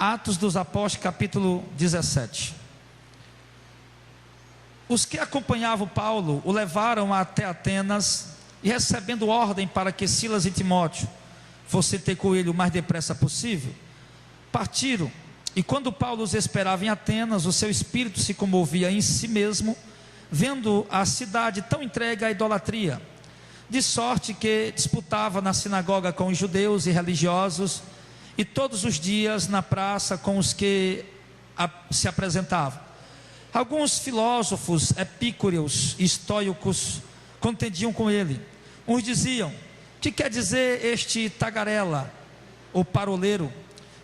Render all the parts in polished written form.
Atos dos Apóstolos, capítulo 17. Os que acompanhavam Paulo o levaram até Atenas e, recebendo ordem para que Silas e Timóteo fossem ter com ele o mais depressa possível, partiram. E quando Paulo os esperava em Atenas, o seu espírito se comovia em si mesmo, vendo a cidade tão entregue à idolatria, de sorte que disputava na sinagoga com os judeus e religiosos, e todos os dias na praça com os que se apresentavam. Alguns filósofos epicúreos e estoicos contendiam com ele. Uns diziam: que quer dizer este tagarela, ou paroleiro?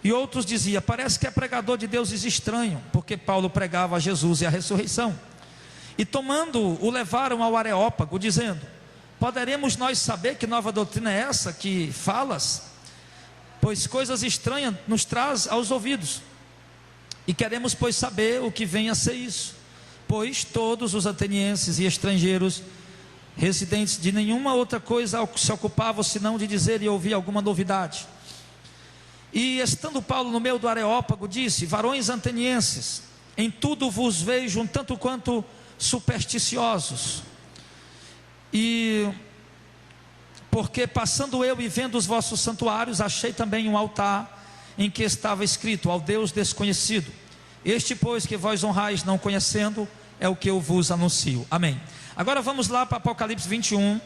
E outros diziam: parece que é pregador de deuses estranho, porque Paulo pregava a Jesus e a ressurreição. E tomando-o, o levaram ao Areópago, dizendo: poderemos nós saber que nova doutrina é essa que falas? Pois coisas estranhas nos traz aos ouvidos, e queremos pois saber o que vem a ser isso. Pois todos os atenienses e estrangeiros, residentes de nenhuma outra coisa se ocupavam, senão de dizer e ouvir alguma novidade. E estando Paulo no meio do Areópago, disse: varões atenienses, em tudo vos vejo um tanto quanto supersticiosos, e porque passando eu e vendo os vossos santuários, achei também um altar em que estava escrito: ao Deus desconhecido. Este, pois, que vós honrais não conhecendo, é o que eu vos anuncio. Amém. Agora vamos lá para Apocalipse 21,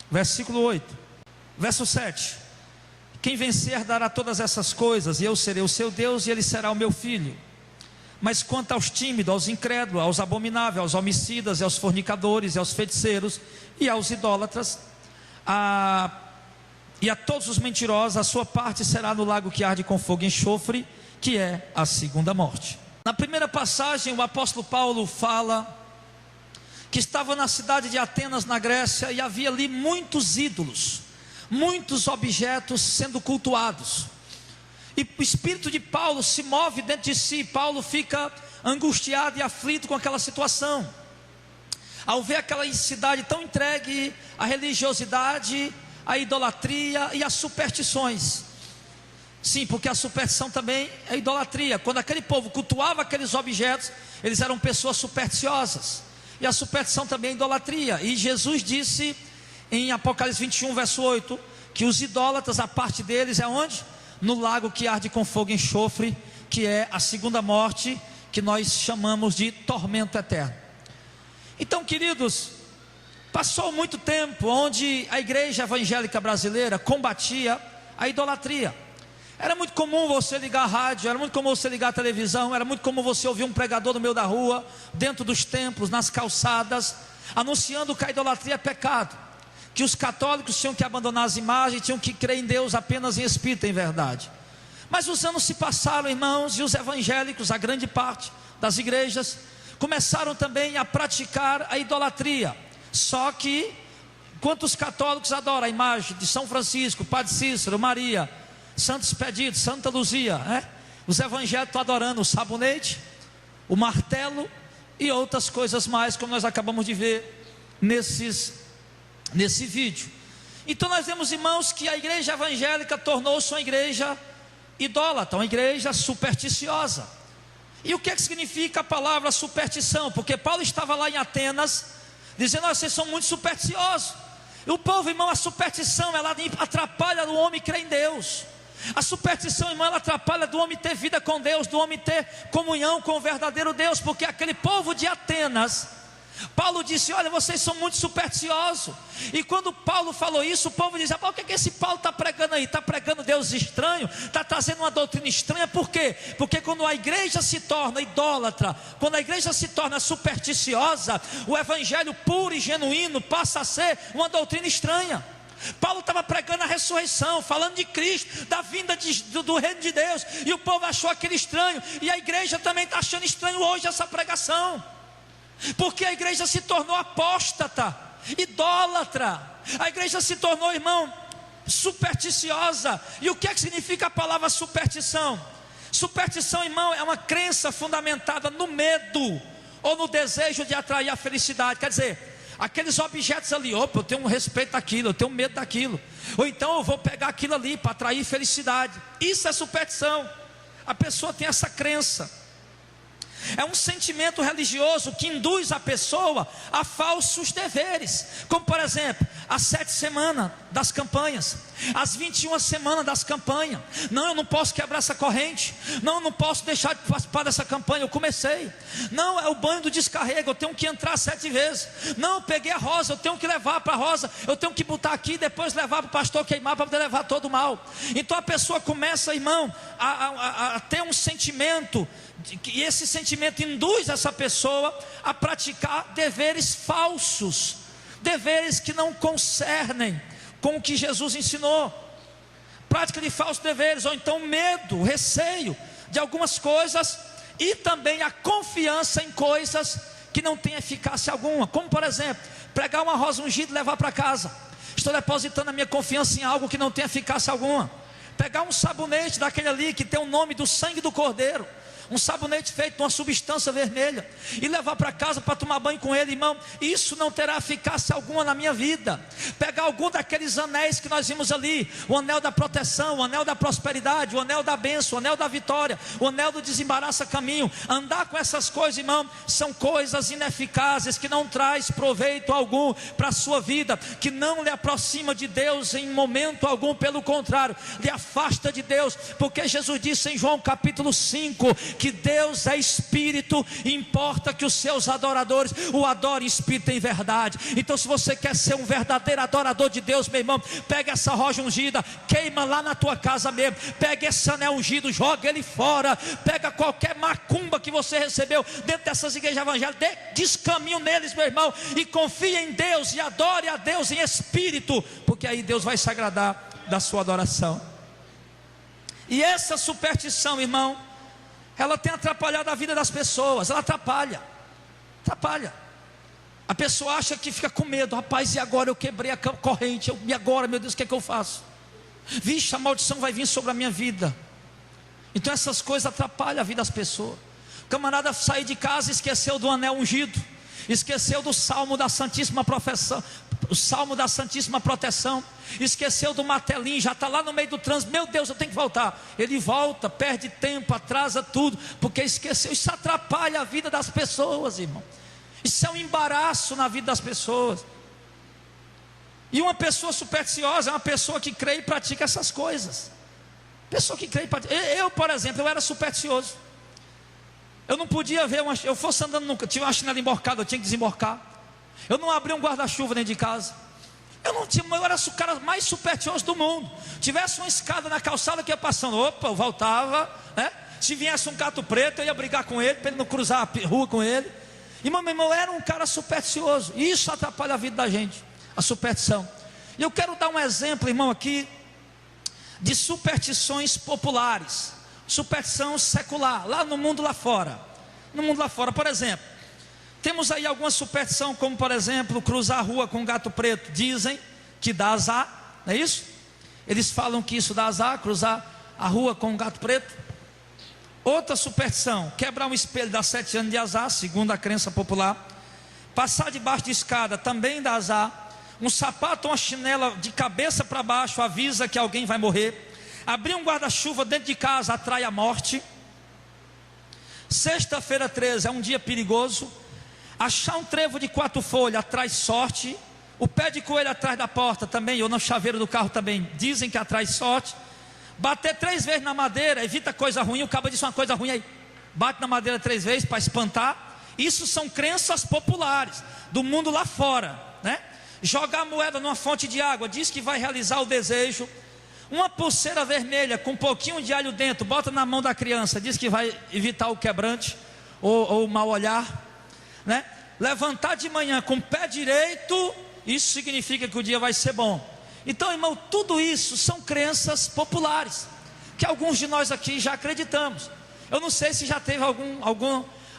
versículo 8. Verso 7. Quem vencer dará todas essas coisas, e eu serei o seu Deus, e ele será o meu filho. Mas quanto aos tímidos, aos incrédulos, aos abomináveis, aos homicidas, e aos fornicadores, e aos feiticeiros, e aos idólatras, e a todos os mentirosos, a sua parte será no lago que arde com fogo e enxofre, que é a segunda morte. Na primeira passagem, o apóstolo Paulo fala que estava na cidade de Atenas, na Grécia, e havia ali muitos ídolos, muitos objetos sendo cultuados. E o espírito de Paulo se move dentro de si. Paulo fica angustiado e aflito com aquela situação, ao ver aquela cidade tão entregue à religiosidade, à idolatria e às superstições. Sim, porque a superstição também é idolatria. Quando aquele povo cultuava aqueles objetos, eles eram pessoas supersticiosas. E a superstição também é idolatria. E Jesus disse em Apocalipse 21, verso 8, que os idólatras, a parte deles é onde? No lago que arde com fogo e enxofre, que é a segunda morte, que nós chamamos de tormento eterno. Então, queridos, passou muito tempo onde a igreja evangélica brasileira combatia a idolatria. Era muito comum você ligar a rádio, era muito comum você ligar a televisão, era muito comum você ouvir um pregador no meio da rua, dentro dos templos, nas calçadas, anunciando que a idolatria é pecado, que os católicos tinham que abandonar as imagens, tinham que crer em Deus apenas em espírito, em verdade. Mas os anos se passaram, irmãos, e os evangélicos, a grande parte das igrejas, começaram também a praticar a idolatria. Só que, enquanto os católicos adoram a imagem de São Francisco, Padre Cícero, Maria, Santo Expedito, Santa Luzia, os evangélicos estão adorando o sabonete, o martelo e outras coisas mais, como nós acabamos de ver nesse vídeo. Então nós vemos, irmãos, que a igreja evangélica tornou-se uma igreja idólatra, uma igreja supersticiosa. E o que é que significa a palavra superstição? Porque Paulo estava lá em Atenas, dizendo: vocês são muito supersticiosos. E o povo, irmão, a superstição, ela atrapalha o homem crer em Deus. A superstição, irmão, ela atrapalha do homem ter vida com Deus, do homem ter comunhão com o verdadeiro Deus. Porque aquele povo de Atenas, Paulo disse: olha, vocês são muito supersticiosos. E quando Paulo falou isso, o povo dizia: o que é que esse Paulo está pregando aí? Está pregando Deus estranho? Está trazendo uma doutrina estranha? Por quê? Porque quando a igreja se torna idólatra, quando a igreja se torna supersticiosa, o evangelho puro e genuíno passa a ser uma doutrina estranha. Paulo estava pregando a ressurreição, falando de Cristo, da vinda do reino de Deus, e o povo achou aquilo estranho. E a igreja também está achando estranho hoje essa pregação, porque a igreja se tornou apóstata, idólatra. A igreja se tornou, irmão, supersticiosa. E o que é que significa a palavra superstição? Superstição, irmão, é uma crença fundamentada no medo ou no desejo de atrair a felicidade. Quer dizer, aqueles objetos ali, opa, eu tenho um respeito daquilo, eu tenho medo daquilo, ou então eu vou pegar aquilo ali para atrair felicidade. Isso é superstição. a pessoa tem essa crença. É um sentimento religioso que induz a pessoa a falsos deveres, como por exemplo, as 7 semanas das campanhas, as 21 semanas das campanhas. Não, eu não posso quebrar essa corrente. Não, eu não posso deixar de participar dessa campanha, eu comecei. Não, é o banho do descarrego, eu tenho que entrar 7 vezes. Não, eu peguei a rosa, eu tenho que levar para a rosa, eu tenho que botar aqui e depois levar para o pastor queimar para poder levar todo o mal. Então a pessoa começa, irmão, a ter um sentimento, e esse sentimento induz essa pessoa a praticar deveres falsos, deveres que não concernem com o que Jesus ensinou. Prática de falsos deveres, ou então medo, receio de algumas coisas, e também a confiança em coisas que não têm eficácia alguma, como por exemplo, pregar uma rosa ungida e levar para casa. Estou depositando a minha confiança em algo que não tem eficácia alguma. Pegar um sabonete daquele ali que tem o nome do sangue do cordeiro, um sabonete feito de uma substância vermelha, e levar para casa para tomar banho com ele, irmão, isso não terá eficácia alguma na minha vida. Pegar algum daqueles anéis que nós vimos ali, o anel da proteção, o anel da prosperidade, o anel da bênção, o anel da vitória, o anel do desembaraça caminho, andar com essas coisas, irmão, são coisas ineficazes, que não traz proveito algum para a sua vida, que não lhe aproxima de Deus em momento algum, pelo contrário, lhe afasta de Deus, porque Jesus disse em João capítulo 5, que Deus é espírito, e importa que os seus adoradores o adorem em espírito e em verdade. Então se você quer ser um verdadeiro adorador de Deus, meu irmão, pega essa rosa ungida, queima lá na tua casa mesmo, pega esse anel ungido, joga ele fora, pega qualquer macumba que você recebeu dentro dessas igrejas evangélicas, descaminho neles, meu irmão, e confie em Deus, e adore a Deus em espírito, porque aí Deus vai se agradar da sua adoração. E essa superstição, irmão, ela tem atrapalhado a vida das pessoas. Ela atrapalha. A pessoa acha que fica com medo. Rapaz, e agora eu quebrei a corrente, e agora, meu Deus, o que é que eu faço? Vixe, a maldição vai vir sobre a minha vida. Então essas coisas atrapalham a vida das pessoas. O camarada saiu de casa e esqueceu do anel ungido, esqueceu do salmo da Santíssima Profissão, o salmo da Santíssima Proteção, esqueceu do martelinho, já está lá no meio do trânsito, meu Deus, eu tenho que voltar. Ele volta, perde tempo, atrasa tudo, porque esqueceu. Isso atrapalha a vida das pessoas, irmão. Isso é um embaraço na vida das pessoas. E uma pessoa supersticiosa é uma pessoa que crê e pratica essas coisas. Pessoa que crê e pratica. Eu, por exemplo, eu era supersticioso. Eu não podia ver eu fosse andando nunca, tinha uma chinela emborcada, eu tinha que desemborcar. Eu não abria um guarda-chuva dentro de casa. Eu era o cara mais supersticioso do mundo. Tivesse uma escada na calçada que ia passando, opa, eu voltava, né? Se viesse um gato preto, eu ia brigar com ele, para ele não cruzar a rua com ele. E meu irmão, eu era um cara supersticioso. E isso atrapalha a vida da gente, a superstição. E eu quero dar um exemplo, irmão, aqui, de superstições populares. Superstição secular, lá no mundo lá fora. No mundo lá fora, por exemplo, temos aí alguma superstição, como por exemplo, cruzar a rua com um gato preto. Dizem que dá azar, não é isso? Eles falam que isso dá azar, cruzar a rua com um gato preto. Outra superstição, quebrar um espelho dá 7 anos de azar, segundo a crença popular. Passar debaixo de escada também dá azar. Um sapato ou uma chinela de cabeça para baixo avisa que alguém vai morrer. Abrir um guarda-chuva dentro de casa atrai a morte. Sexta-feira 13 é um dia perigoso. Achar um trevo de 4 folhas atrai sorte. O pé de coelho atrás da porta também, ou no chaveiro do carro também, dizem que atrai sorte. Bater 3 vezes na madeira evita coisa ruim. O cabo disse uma coisa ruim aí, bate na madeira 3 vezes para espantar. Isso são crenças populares do mundo lá fora, né? Jogar moeda numa fonte de água diz que vai realizar o desejo. Uma pulseira vermelha com um pouquinho de alho dentro, bota na mão da criança, diz que vai evitar o quebrante ou o mau olhar, né? Levantar de manhã com o pé direito, isso significa que o dia vai ser bom. Então, irmão, tudo isso são crenças populares, que alguns de nós aqui já acreditamos. Eu não sei se já teve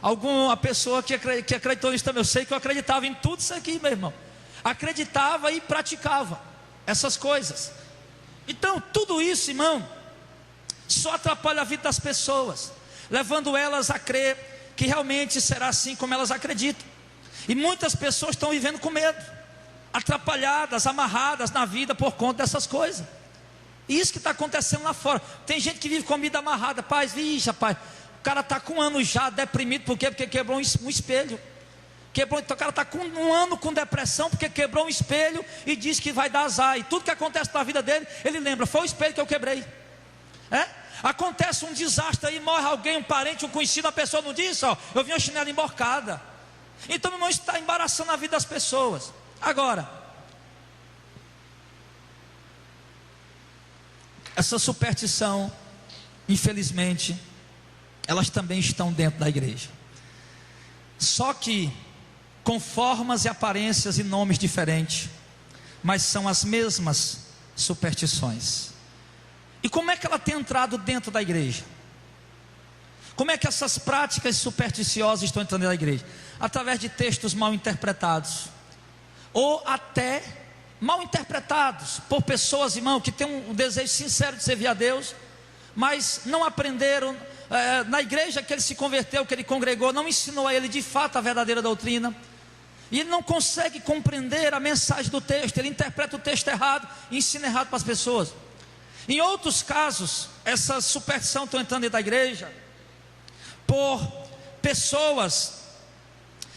alguma pessoa que acreditou nisso também. Eu sei que eu acreditava em tudo isso aqui, meu irmão. Acreditava e praticava essas coisas. Então, tudo isso, irmão, só atrapalha a vida das pessoas, levando elas a crer que realmente será assim como elas acreditam. E muitas pessoas estão vivendo com medo, atrapalhadas, amarradas na vida por conta dessas coisas. E isso que está acontecendo lá fora. Tem gente que vive com a vida amarrada. Rapaz, rapaz, o cara está com 1 ano já deprimido. Por quê? Porque quebrou um espelho. Quebrou, então o cara está com 1 ano com depressão porque quebrou um espelho e diz que vai dar azar. E tudo que acontece na vida dele, ele lembra: foi o espelho que eu quebrei. Acontece um desastre aí, morre alguém, um parente, um conhecido, a pessoa não diz: ó, eu vi uma chinela emborcada. Então, meu irmão, isso está embaraçando a vida das pessoas. Agora, essa superstição, infelizmente, elas também estão dentro da igreja. Só que com formas e aparências e nomes diferentes, mas são as mesmas superstições. E como é que ela tem entrado dentro da igreja? Como é que essas práticas supersticiosas estão entrando dentro da igreja? Através de textos mal interpretados, ou até mal interpretados por pessoas, irmão, que têm um desejo sincero de servir a Deus, mas não aprenderam. Na igreja que ele se converteu, que ele congregou, não ensinou a ele de fato a verdadeira doutrina, e ele não consegue compreender a mensagem do texto, ele interpreta o texto errado e ensina errado para as pessoas. Em outros casos, essa superstição está entrando dentro da igreja por pessoas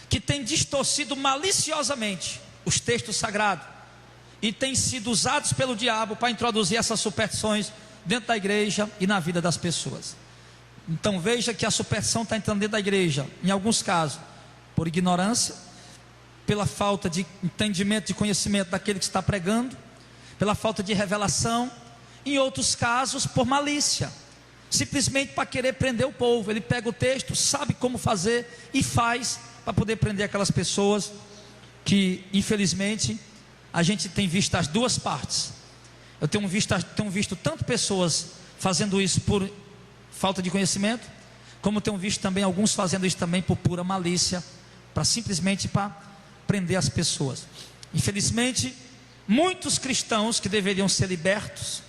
que têm distorcido maliciosamente os textos sagrados e têm sido usados pelo diabo para introduzir essas superstições dentro da igreja e na vida das pessoas. Então veja que a superstição está entrando dentro da igreja, em alguns casos, por ignorância, pela falta de entendimento, de conhecimento daquele que está pregando, pela falta de revelação, em outros casos, por malícia, simplesmente para querer prender o povo. Ele pega o texto, sabe como fazer e faz para poder prender aquelas pessoas que, infelizmente, a gente tem visto as duas partes. Eu tenho visto tanto pessoas fazendo isso por falta de conhecimento, como tenho visto também alguns fazendo isso também por pura malícia, simplesmente para prender as pessoas. Infelizmente, muitos cristãos que deveriam ser libertos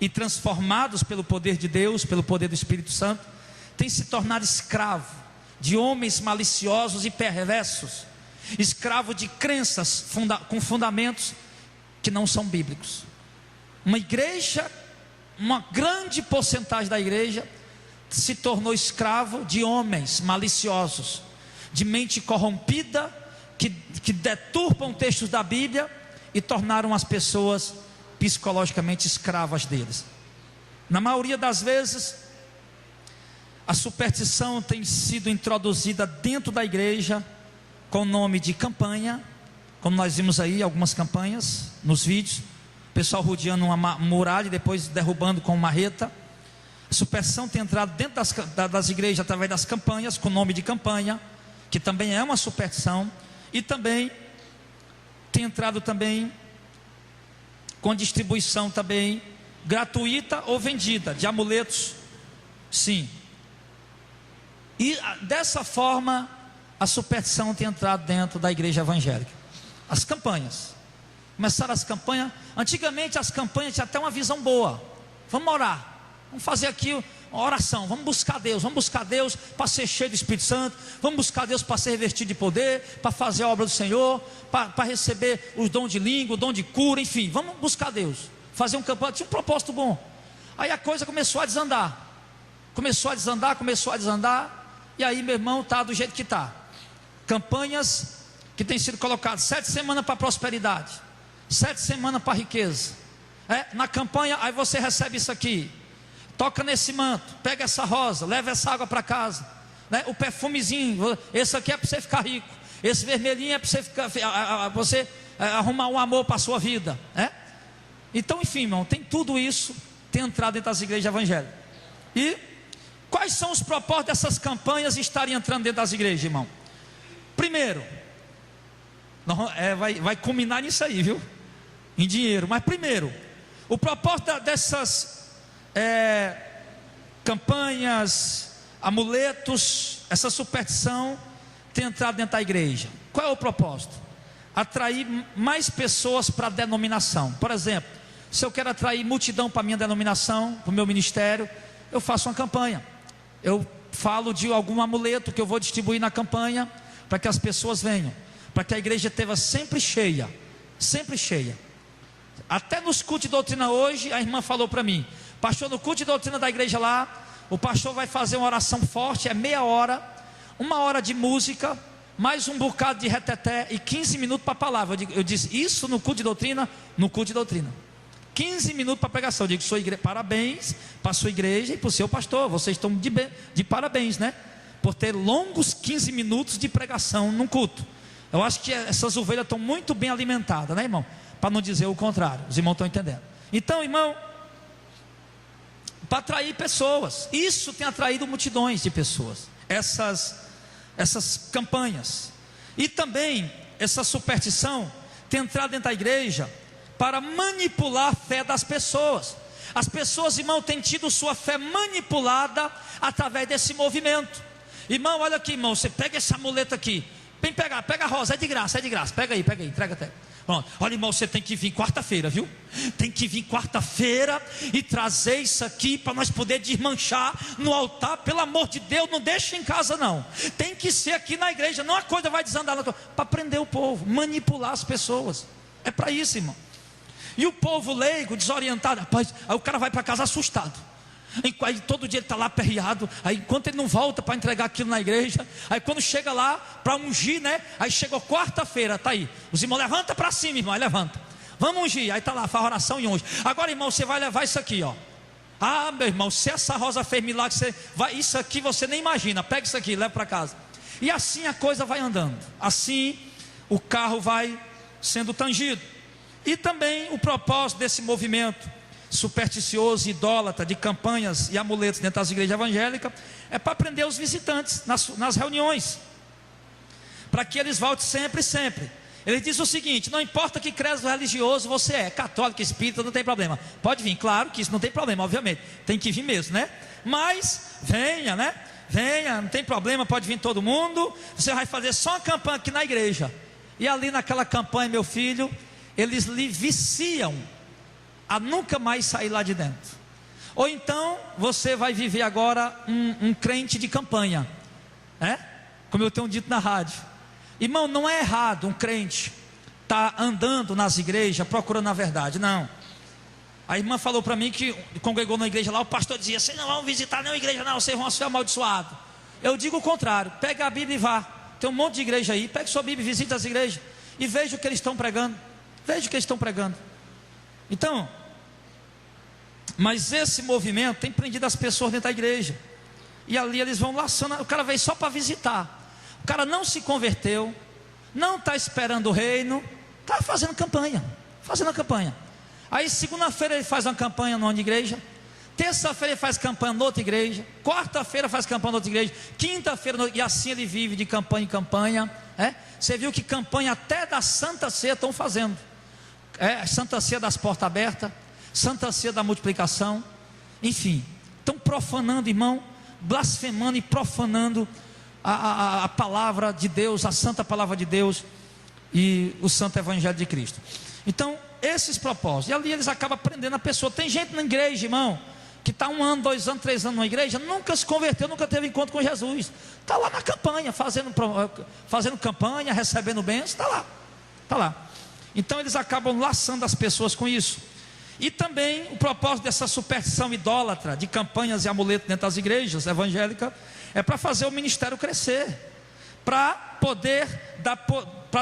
e transformados pelo poder de Deus, pelo poder do Espírito Santo, têm se tornado escravo de homens maliciosos e perversos, escravo de crenças com fundamentos que não são bíblicos. Uma igreja, uma grande porcentagem da igreja se tornou escravo de homens maliciosos, de mente corrompida, que deturpam textos da Bíblia e tornaram as pessoas psicologicamente escravas deles. Na maioria das vezes, a superstição tem sido introduzida dentro da igreja com o nome de campanha, como nós vimos aí algumas campanhas nos vídeos, o pessoal rodeando uma muralha e depois derrubando com marreta. A superstição tem entrado dentro das igrejas através das campanhas, com o nome de campanha, que também é uma superstição, e também tem entrado também com distribuição também gratuita ou vendida de amuletos, sim. E dessa forma a superstição tem entrado dentro da igreja evangélica. As campanhas, começaram as campanhas. Antigamente as campanhas tinham até uma visão boa. Vamos orar, vamos fazer aqui uma oração, vamos buscar Deus para ser cheio do Espírito Santo, vamos buscar Deus para ser revestido de poder, para fazer a obra do Senhor, para receber os dons de língua, o dom de cura, enfim, vamos buscar Deus, fazer um campanha, tinha um propósito bom. Aí a coisa começou a desandar, e aí, meu irmão, está do jeito que está. Campanhas que têm sido colocadas 7 semanas para prosperidade, 7 semanas para riqueza. Na campanha, aí você recebe isso aqui, toca nesse manto, pega essa rosa, leva essa água para casa, o perfumezinho, esse aqui é para você ficar rico, esse vermelhinho é para você arrumar um amor para a sua vida, Então, enfim, irmão, tem tudo isso, tem entrado dentro das igrejas evangélicas. E quais são os propósitos dessas campanhas estarem entrando dentro das igrejas, irmão? Primeiro, vai culminar nisso aí, viu? Em dinheiro. Mas primeiro, o propósito dessas campanhas, amuletos, essa superstição tem entrado dentro da igreja. Qual é o propósito? Atrair mais pessoas para a denominação. Por exemplo, se eu quero atrair multidão para a minha denominação, para o meu ministério, eu faço uma campanha. Eu falo de algum amuleto que eu vou distribuir na campanha, para que as pessoas venham, para que a igreja esteja sempre cheia, sempre cheia. Até nos cultos de doutrina hoje, a irmã falou para mim: pastor, no culto de doutrina da igreja lá, o pastor vai fazer uma oração forte, é meia hora, 1 hora de música, mais um bocado de reteté e 15 minutos para a palavra. Eu disse, isso no culto de doutrina? No culto de doutrina. 15 minutos para a pregação. Eu digo, parabéns para a sua igreja e para o seu pastor, vocês estão de parabéns, né? Por ter longos 15 minutos de pregação num culto. Eu acho que essas ovelhas estão muito bem alimentadas, né, irmão? Para não dizer o contrário, os irmãos estão entendendo. Então, irmão, para atrair pessoas, isso tem atraído multidões de pessoas, essas campanhas. E também essa superstição tem entrado dentro da igreja para manipular a fé das pessoas. As pessoas, irmão, têm tido sua fé manipulada através desse movimento. Irmão, olha aqui, irmão, você pega esse amuleto aqui, vem pegar, pega a rosa, é de graça, pega aí, entrega até. Pronto. Olha, irmão, você tem que vir quarta-feira, viu? Tem que vir quarta-feira e trazer isso aqui para nós poder desmanchar no altar. Pelo amor de Deus, não deixa em casa não. Tem que ser aqui na igreja, não a coisa vai desandar para prender o povo, manipular as pessoas. É para isso, irmão. E o povo leigo, desorientado, rapaz, aí o cara vai para casa assustado. Aí todo dia ele está lá aperreado. Aí enquanto ele não volta para entregar aquilo na igreja, aí quando chega lá para ungir, né? Aí chegou quarta-feira, tá aí. Os irmãos, levanta para cima, irmão, aí levanta. Vamos ungir, aí está lá, faz oração e unge. Agora, irmão, você vai levar isso aqui, ó. Ah, meu irmão, se essa rosa fez milagre, isso aqui você nem imagina. Pega isso aqui, leva para casa. E assim a coisa vai andando. Assim o carro vai sendo tangido. E também o propósito desse movimento supersticioso e idólatra de campanhas e amuletos dentro das igrejas evangélicas é para prender os visitantes nas reuniões, para que eles voltem sempre. Ele diz o seguinte: não importa que credo religioso você é, católico, espírita, não tem problema, pode vir, claro que isso não tem problema, obviamente, tem que vir mesmo, né? Mas venha, né? Venha, não tem problema, pode vir todo mundo. Você vai fazer só uma campanha aqui na igreja, e ali naquela campanha, meu filho, eles lhe viciam a nunca mais sair lá de dentro. Ou então você vai viver agora um crente de campanha, como eu tenho dito na rádio. Irmão, não é errado um crente estar andando nas igrejas procurando a verdade, não. A irmã falou para mim que congregou na igreja lá, o pastor dizia: vocês não vão visitar nenhuma igreja não, vocês vão ser amaldiçoados. Eu digo o contrário: pega a Bíblia e vá. Tem um monte de igreja aí, pega sua Bíblia e visita as igrejas e veja o que eles estão pregando. Então, mas esse movimento tem prendido as pessoas dentro da igreja, e ali eles vão laçando. O cara veio só para visitar, o cara não se converteu, não está esperando o reino, está fazendo campanha. Aí segunda-feira ele faz uma campanha numa igreja, terça-feira ele faz campanha em outra igreja, quarta-feira faz campanha em outra igreja, quinta-feira, e assim ele vive de campanha em campanha. Você viu que campanha até da Santa Ceia estão fazendo, Santa Ceia das portas abertas, Santa Ceia da multiplicação, enfim, estão profanando, irmão, blasfemando e profanando a palavra de Deus, a santa palavra de Deus e o santo evangelho de Cristo. Então, esses propósitos, e ali eles acabam prendendo a pessoa. Tem gente na igreja, irmão, que está 1 ano, 2 anos, 3 anos na igreja, nunca se converteu, nunca teve encontro com Jesus, está lá na campanha, fazendo campanha, recebendo bênçãos, está lá. Então eles acabam laçando as pessoas com isso. E também o propósito dessa superstição idólatra de campanhas e amuletos dentro das igrejas evangélicas é para fazer o ministério crescer, para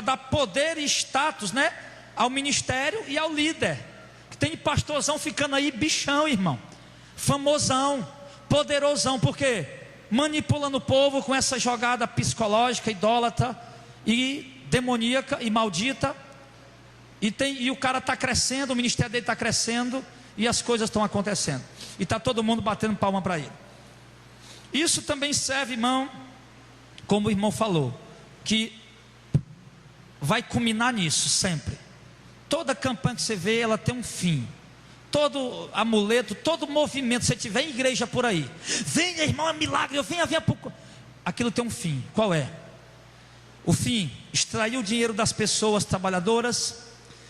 dar poder e status, né, ao ministério e ao líder. Tem pastorzão ficando aí bichão, irmão, famosão, poderosão, por quê? Manipulando o povo com essa jogada psicológica, idólatra e demoníaca e maldita. E o cara está crescendo, o ministério dele está crescendo, e as coisas estão acontecendo, e está todo mundo batendo palma para ele. Isso também serve, irmão, como o irmão falou, que vai culminar nisso sempre. Toda campanha que você vê, ela tem um fim. Todo amuleto, todo movimento, se tiver em igreja por aí, venha, irmão, é milagre, venha pouco. Aquilo tem um fim. Qual é? O fim: extrair o dinheiro das pessoas trabalhadoras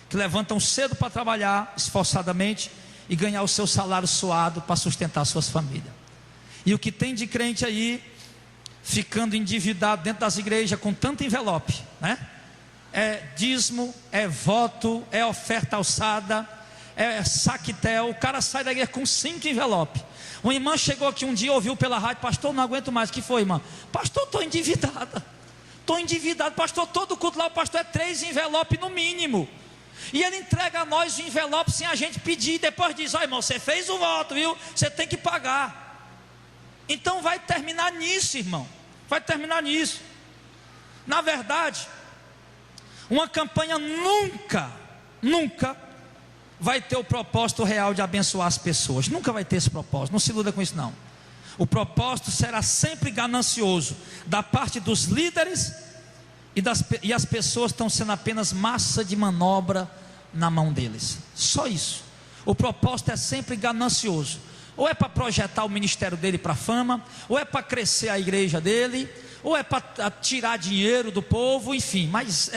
que levantam cedo para trabalhar esforçadamente e ganhar o seu salário suado para sustentar suas famílias. E o que tem de crente aí ficando endividado dentro das igrejas com tanto envelope, né? É dízimo, é voto, é oferta alçada, saquetel, o cara sai da igreja com 5 envelopes. Uma irmã chegou aqui um dia, ouviu pela rádio: pastor, não aguento mais. O que foi, irmã? Pastor, estou endividado, pastor, todo culto lá, o pastor é 3 envelopes no mínimo. E ele entrega a nós o envelope sem a gente pedir, e depois diz: ó, irmão, você fez o voto, viu? Você tem que pagar. Então vai terminar nisso, irmão. Vai terminar nisso. Na verdade, uma campanha nunca vai ter o propósito real de abençoar as pessoas. Nunca vai ter esse propósito. Não se iluda com isso, não. O propósito será sempre ganancioso da parte dos líderes, e as pessoas estão sendo apenas massa de manobra na mão deles. Só isso. O propósito é sempre ganancioso. Ou é para projetar o ministério dele para a fama, ou é para crescer a igreja dele, ou é para tirar dinheiro do povo, enfim. Mas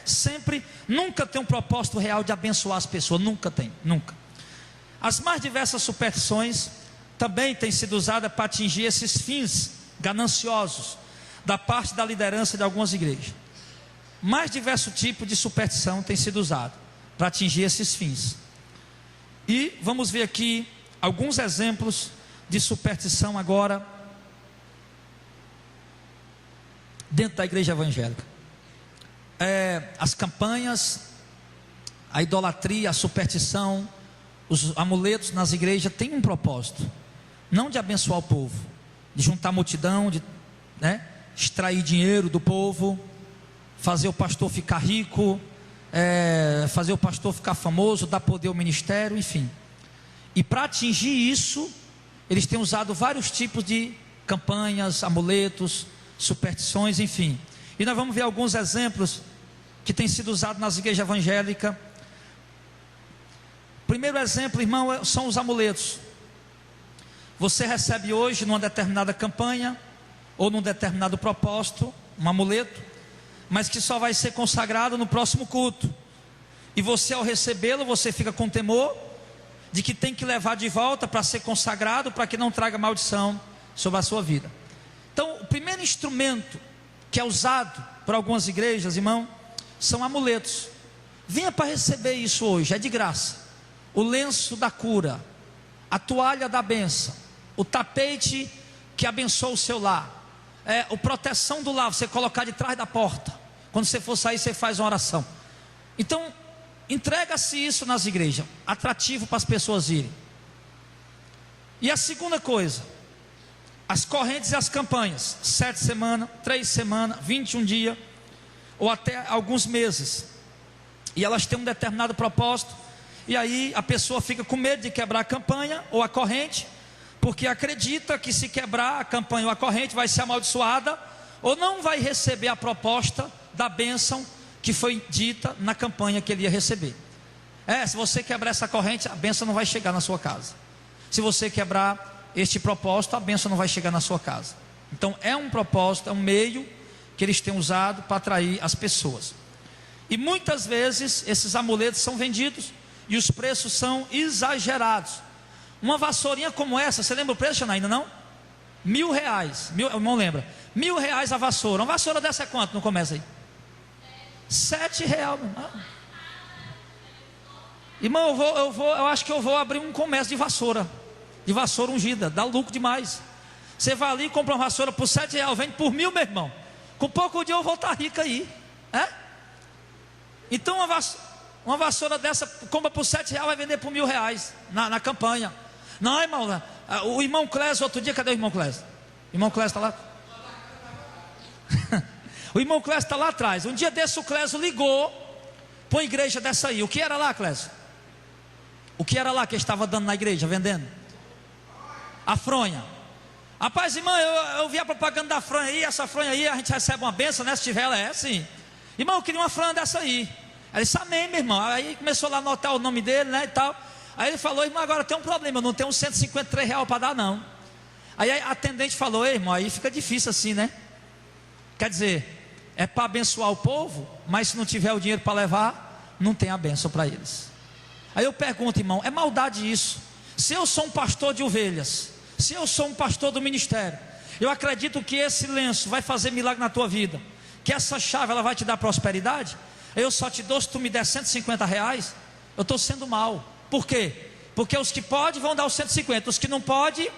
sempre, nunca tem um propósito real de abençoar as pessoas. Nunca tem, nunca. As mais diversas superstições também têm sido usadas para atingir esses fins gananciosos da parte da liderança de algumas igrejas. Mais diversos tipos de superstição tem sido usado para atingir esses fins. E vamos ver aqui alguns exemplos de superstição agora dentro da igreja evangélica. As campanhas, a idolatria, a superstição, os amuletos nas igrejas têm um propósito, não de abençoar o povo, de juntar multidão, de extrair dinheiro do povo, fazer o pastor ficar rico, fazer o pastor ficar famoso, dar poder ao ministério, enfim. E para atingir isso, eles têm usado vários tipos de campanhas, amuletos, superstições, enfim. E nós vamos ver alguns exemplos que têm sido usados nas igrejas evangélicas. Primeiro exemplo, irmão, são os amuletos. Você recebe hoje, numa determinada campanha, ou num determinado propósito, um amuleto, mas que só vai ser consagrado no próximo culto. E você, ao recebê-lo, você fica com temor de que tem que levar de volta para ser consagrado, para que não traga maldição sobre a sua vida. Então, o primeiro instrumento que é usado por algumas igrejas, irmão, são amuletos. Venha para receber isso hoje, é de graça. O lenço da cura, a toalha da bênção, o tapete que abençoa o seu lar, a proteção do lar, você colocar de trás da porta. Quando você for sair, você faz uma oração. Então, entrega-se isso nas igrejas, atrativo para as pessoas irem. E a segunda coisa, as correntes e as campanhas, 7 semanas, 3 semanas, 21 dias, ou até alguns meses. E elas têm um determinado propósito, e aí a pessoa fica com medo de quebrar a campanha ou a corrente, porque acredita que se quebrar a campanha ou a corrente vai ser amaldiçoada, ou não vai receber a proposta da bênção que foi dita na campanha que ele ia receber. Se você quebrar essa corrente, a bênção não vai chegar na sua casa. Se você quebrar este propósito, a bênção não vai chegar na sua casa. Então é um propósito, é um meio que eles têm usado para atrair as pessoas. E muitas vezes esses amuletos são vendidos e os preços são exagerados. Uma vassourinha como essa, você lembra o preço, Janaína, não? R$1.000, o irmão lembra? R$1.000 a vassoura. Uma vassoura dessa é quanto? Não começa aí? R$7, irmão. Irmão, eu acho que eu vou abrir um comércio de vassoura ungida, dá lucro demais. Você vai ali e compra uma vassoura por R$7, vende por R$1.000, meu irmão. Com pouco dia eu vou estar rico aí. Então uma vassoura dessa, compra por R$7, vai vender por R$1.000 na campanha. Não, irmão, o irmão Clésio, outro dia, cadê o irmão Clésio? O irmão Clésio está lá? O irmão Clésio está lá atrás. Um dia desse o Clésio ligou para uma igreja dessa aí. O que era lá, Clésio? O que era lá que ele estava dando na igreja, vendendo? A fronha. Rapaz, irmão, eu vi a propaganda da fronha aí. Essa fronha aí, a gente recebe uma benção, né? Se tiver ela, sim. Irmão, eu queria uma fronha dessa aí. Ele disse, amém, meu irmão. Aí começou lá a anotar o nome dele, né, e tal. Aí ele falou, irmão, agora tem um problema, eu não tenho uns R$153 para dar, não. Aí a atendente falou, ei, irmão, aí fica difícil assim, né? Quer dizer, é para abençoar o povo, mas se não tiver o dinheiro para levar, não tem a bênção para eles. Aí eu pergunto, irmão, é maldade isso? Se eu sou um pastor de ovelhas, se eu sou um pastor do ministério, eu acredito que esse lenço vai fazer milagre na tua vida, que essa chave ela vai te dar prosperidade. Eu só te dou se tu me der R$150, eu estou sendo mal. Por quê? Porque os que podem vão dar os 150, os que não podem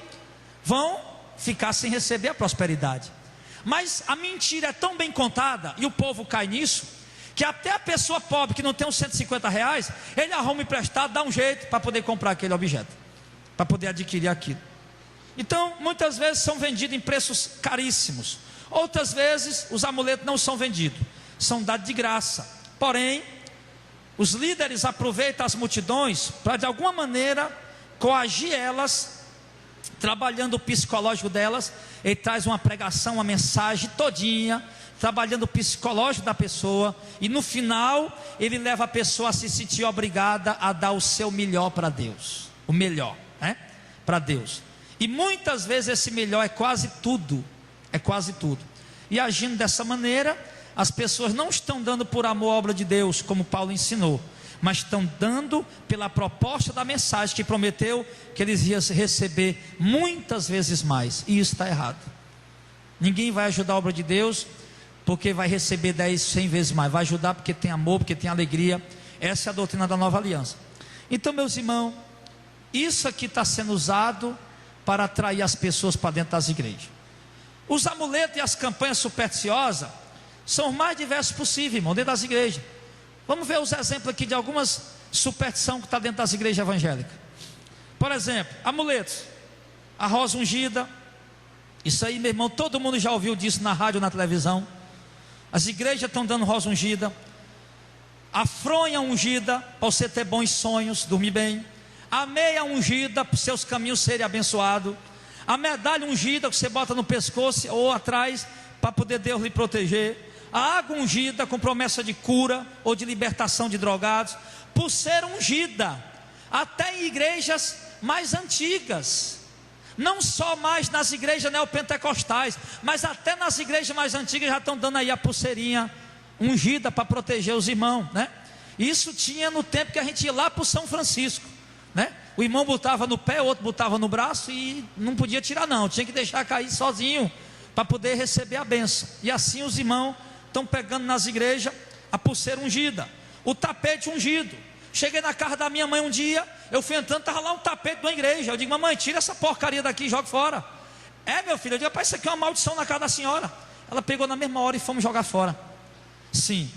vão ficar sem receber a prosperidade. Mas a mentira é tão bem contada, e o povo cai nisso, que até a pessoa pobre que não tem os 150 reais, ele arruma emprestado, dá um jeito para poder comprar aquele objeto, para poder adquirir aquilo. Então, muitas vezes são vendidos em preços caríssimos. Outras vezes, os amuletos não são vendidos, são dados de graça. Porém, os líderes aproveitam as multidões para, de alguma maneira, coagir elas, trabalhando o psicológico delas. Ele traz uma pregação, uma mensagem todinha, trabalhando o psicológico da pessoa. E no final, ele leva a pessoa a se sentir obrigada a dar o seu melhor para Deus. O melhor, né? Para Deus. E muitas vezes esse melhor é quase tudo. É quase tudo. E agindo dessa maneira, as pessoas não estão dando por amor à obra de Deus, como Paulo ensinou, mas estão dando pela proposta da mensagem que prometeu que eles iam receber muitas vezes mais. E isso está errado. Ninguém vai ajudar a obra de Deus porque vai receber 10, 100 vezes mais. Vai ajudar porque tem amor, porque tem alegria. Essa é a doutrina da nova aliança. Então, meus irmãos, isso aqui está sendo usado para atrair as pessoas para dentro das igrejas. Os amuletos e as campanhas supersticiosas são os mais diversos possíveis, irmão, dentro das igrejas. Vamos ver os exemplos aqui de algumas superstições que está dentro das igrejas evangélicas. Por exemplo, amuletos, a rosa ungida. Isso aí, meu irmão, todo mundo já ouviu disso na rádio, na televisão. As igrejas estão dando rosa ungida. A fronha ungida, para você ter bons sonhos, dormir bem. A meia ungida, para os seus caminhos serem abençoados. A medalha ungida, que você bota no pescoço ou atrás, para poder Deus lhe proteger. A água ungida, com promessa de cura ou de libertação de drogados. Pulseira ungida, até em igrejas mais antigas. Não só mais nas igrejas neopentecostais, mas até nas igrejas mais antigas já estão dando aí a pulseirinha ungida para proteger os irmãos, né? Isso tinha no tempo que a gente ia lá para o São Francisco, né? O irmão botava no pé, o outro botava no braço e não podia tirar não, tinha que deixar cair sozinho para poder receber a bênção. E assim os irmãos estão pegando nas igrejas a pulseira ungida, o tapete ungido. Cheguei na casa da minha mãe um dia, eu fui entrando, estava lá um tapete de uma igreja. Eu digo, mamãe, tira essa porcaria daqui e joga fora. É, meu filho, eu digo, rapaz, isso aqui é uma maldição na casa da senhora. Ela pegou na mesma hora e fomos jogar fora. Sim,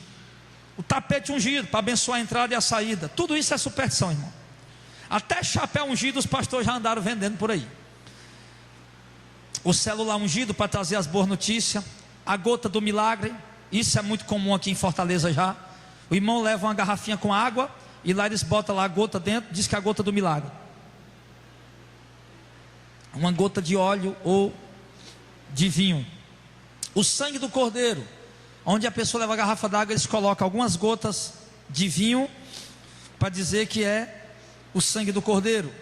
o tapete ungido para abençoar a entrada e a saída. Tudo isso é superstição, irmão. Até chapéu ungido os pastores já andaram vendendo por aí. O celular ungido para trazer as boas notícias. A gota do milagre, isso é muito comum aqui em Fortaleza já. O irmão leva uma garrafinha com água e lá eles botam lá a gota dentro, diz que é a gota do milagre. Uma gota de óleo ou de vinho. O sangue do cordeiro, onde a pessoa leva a garrafa d'água, eles colocam algumas gotas de vinho para dizer que é o sangue do cordeiro.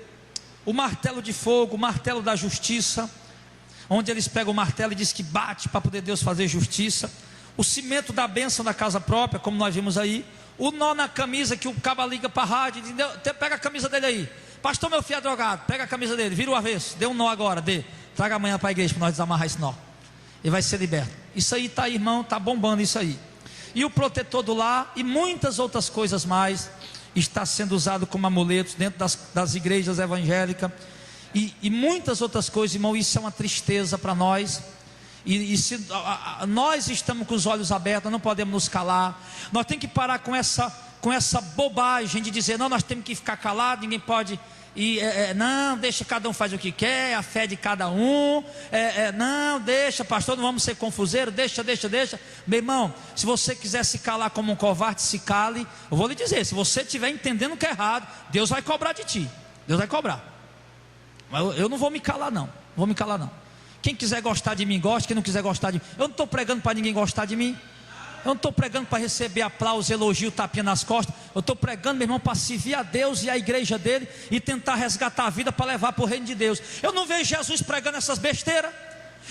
O martelo de fogo, o martelo da justiça, onde eles pegam o martelo e diz que bate para poder Deus fazer justiça. O cimento da bênção da casa própria, como nós vimos aí. O nó na camisa, que o cabo liga para a rádio, pega a camisa dele aí. Pastor, meu filho é drogado, pega a camisa dele, vira o avesso, dê um nó agora, traga amanhã para a igreja para nós desamarrar esse nó. Ele vai ser liberto. Isso aí está, irmão, está bombando isso aí. E o protetor do lar e muitas outras coisas mais está sendo usado como amuletos dentro das igrejas evangélicas. E muitas outras coisas, irmão, isso é uma tristeza para nós. E se nós estamos com os olhos abertos, nós não podemos nos calar. Nós temos que parar com essa bobagem de dizer, não, nós temos que ficar calados, ninguém pode. Não, deixa, cada um faz o que quer, a fé de cada um. Não, deixa, pastor, não vamos ser confuseiros, deixa. Meu irmão, se você quiser se calar como um covarde, se cale. Eu vou lhe dizer, se você estiver entendendo que é errado, Deus vai cobrar de ti. Deus vai cobrar. Mas eu não vou me calar não, Quem quiser gostar de mim, gosta. Quem não quiser gostar de mim, eu não estou pregando para ninguém gostar de mim. Eu não estou pregando para receber aplauso, elogio, tapinha nas costas. Eu estou pregando, meu irmão, para servir a Deus e a igreja dele e tentar resgatar a vida para levar para o reino de Deus. Eu não vejo Jesus pregando essas besteiras.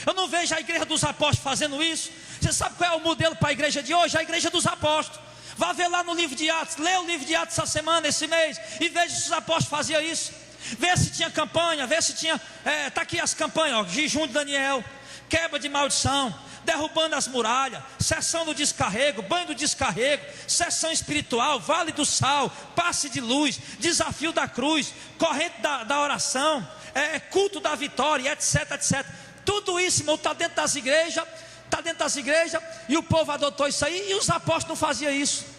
Eu não vejo a igreja dos apóstolos fazendo isso. Você sabe qual é o modelo para a igreja de hoje? A igreja dos apóstolos. Vá ver lá no livro de Atos, lê o livro de Atos essa semana, esse mês, e veja se os apóstolos faziam isso. Vê se tinha campanha, vê se tinha, está aqui as campanhas, ó, jejum de Daniel, quebra de maldição, derrubando as muralhas, sessão do descarrego, banho do descarrego, sessão espiritual, vale do sal, passe de luz, desafio da cruz, corrente da oração, culto da vitória, etc, etc. Tudo isso, irmão, está dentro das igrejas, e o povo adotou isso aí, e os apóstolos não faziam isso.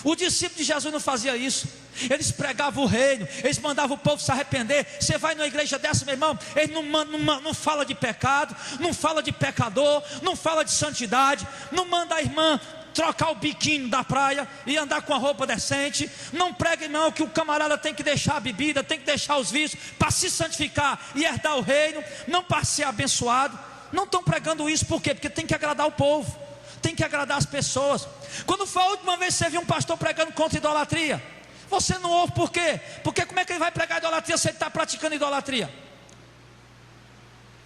O discípulo de Jesus não fazia isso. Eles pregavam o reino, eles mandavam o povo se arrepender. Você vai numa igreja dessa, meu irmão, ele não fala de pecado, não fala de pecador, não fala de santidade, não manda a irmã trocar o biquíni da praia e andar com a roupa decente. Não prega, irmão, que o camarada tem que deixar a bebida, tem que deixar os vícios para se santificar e herdar o reino, não para ser abençoado. Não estão pregando isso, por quê? Porque tem que agradar o povo, tem que agradar as pessoas. Quando foi a última vez que você viu um pastor pregando contra idolatria? Você não ouve, por quê? Porque como é que ele vai pregar idolatria se ele está praticando idolatria?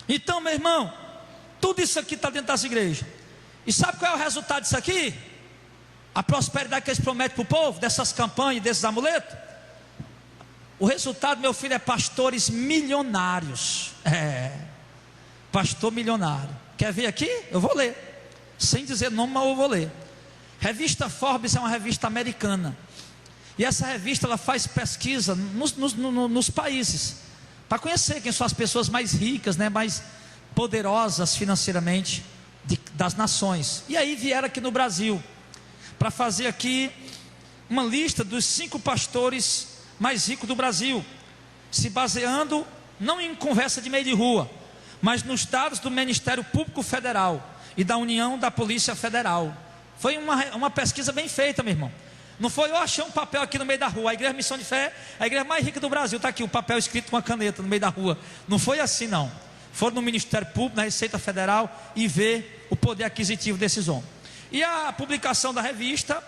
Então, meu irmão, tudo isso aqui está dentro das igrejas. E sabe qual é o resultado disso aqui? A prosperidade que eles prometem para o povo, dessas campanhas, desses amuletos. O resultado, meu filho, é pastores milionários. Pastor milionário. Quer ver aqui? Eu vou ler, sem dizer nome, mas eu vou ler. Revista Forbes é uma revista americana, e essa revista ela faz pesquisa nos países, para conhecer quem são as pessoas mais ricas, né, mais poderosas financeiramente das nações. E aí vieram aqui no Brasil, para fazer aqui uma lista dos 5 pastores mais ricos do Brasil, se baseando não em conversa de meio de rua, mas nos dados do Ministério Público Federal e da União da Polícia Federal. Foi uma pesquisa bem feita, meu irmão. Não foi eu achei um papel aqui no meio da rua. A Igreja Missão de Fé, a igreja mais rica do Brasil, está aqui o papel escrito com uma caneta no meio da rua. Não foi assim, não. Foram no Ministério Público, na Receita Federal, e ver o poder aquisitivo desses homens. E a publicação da revista,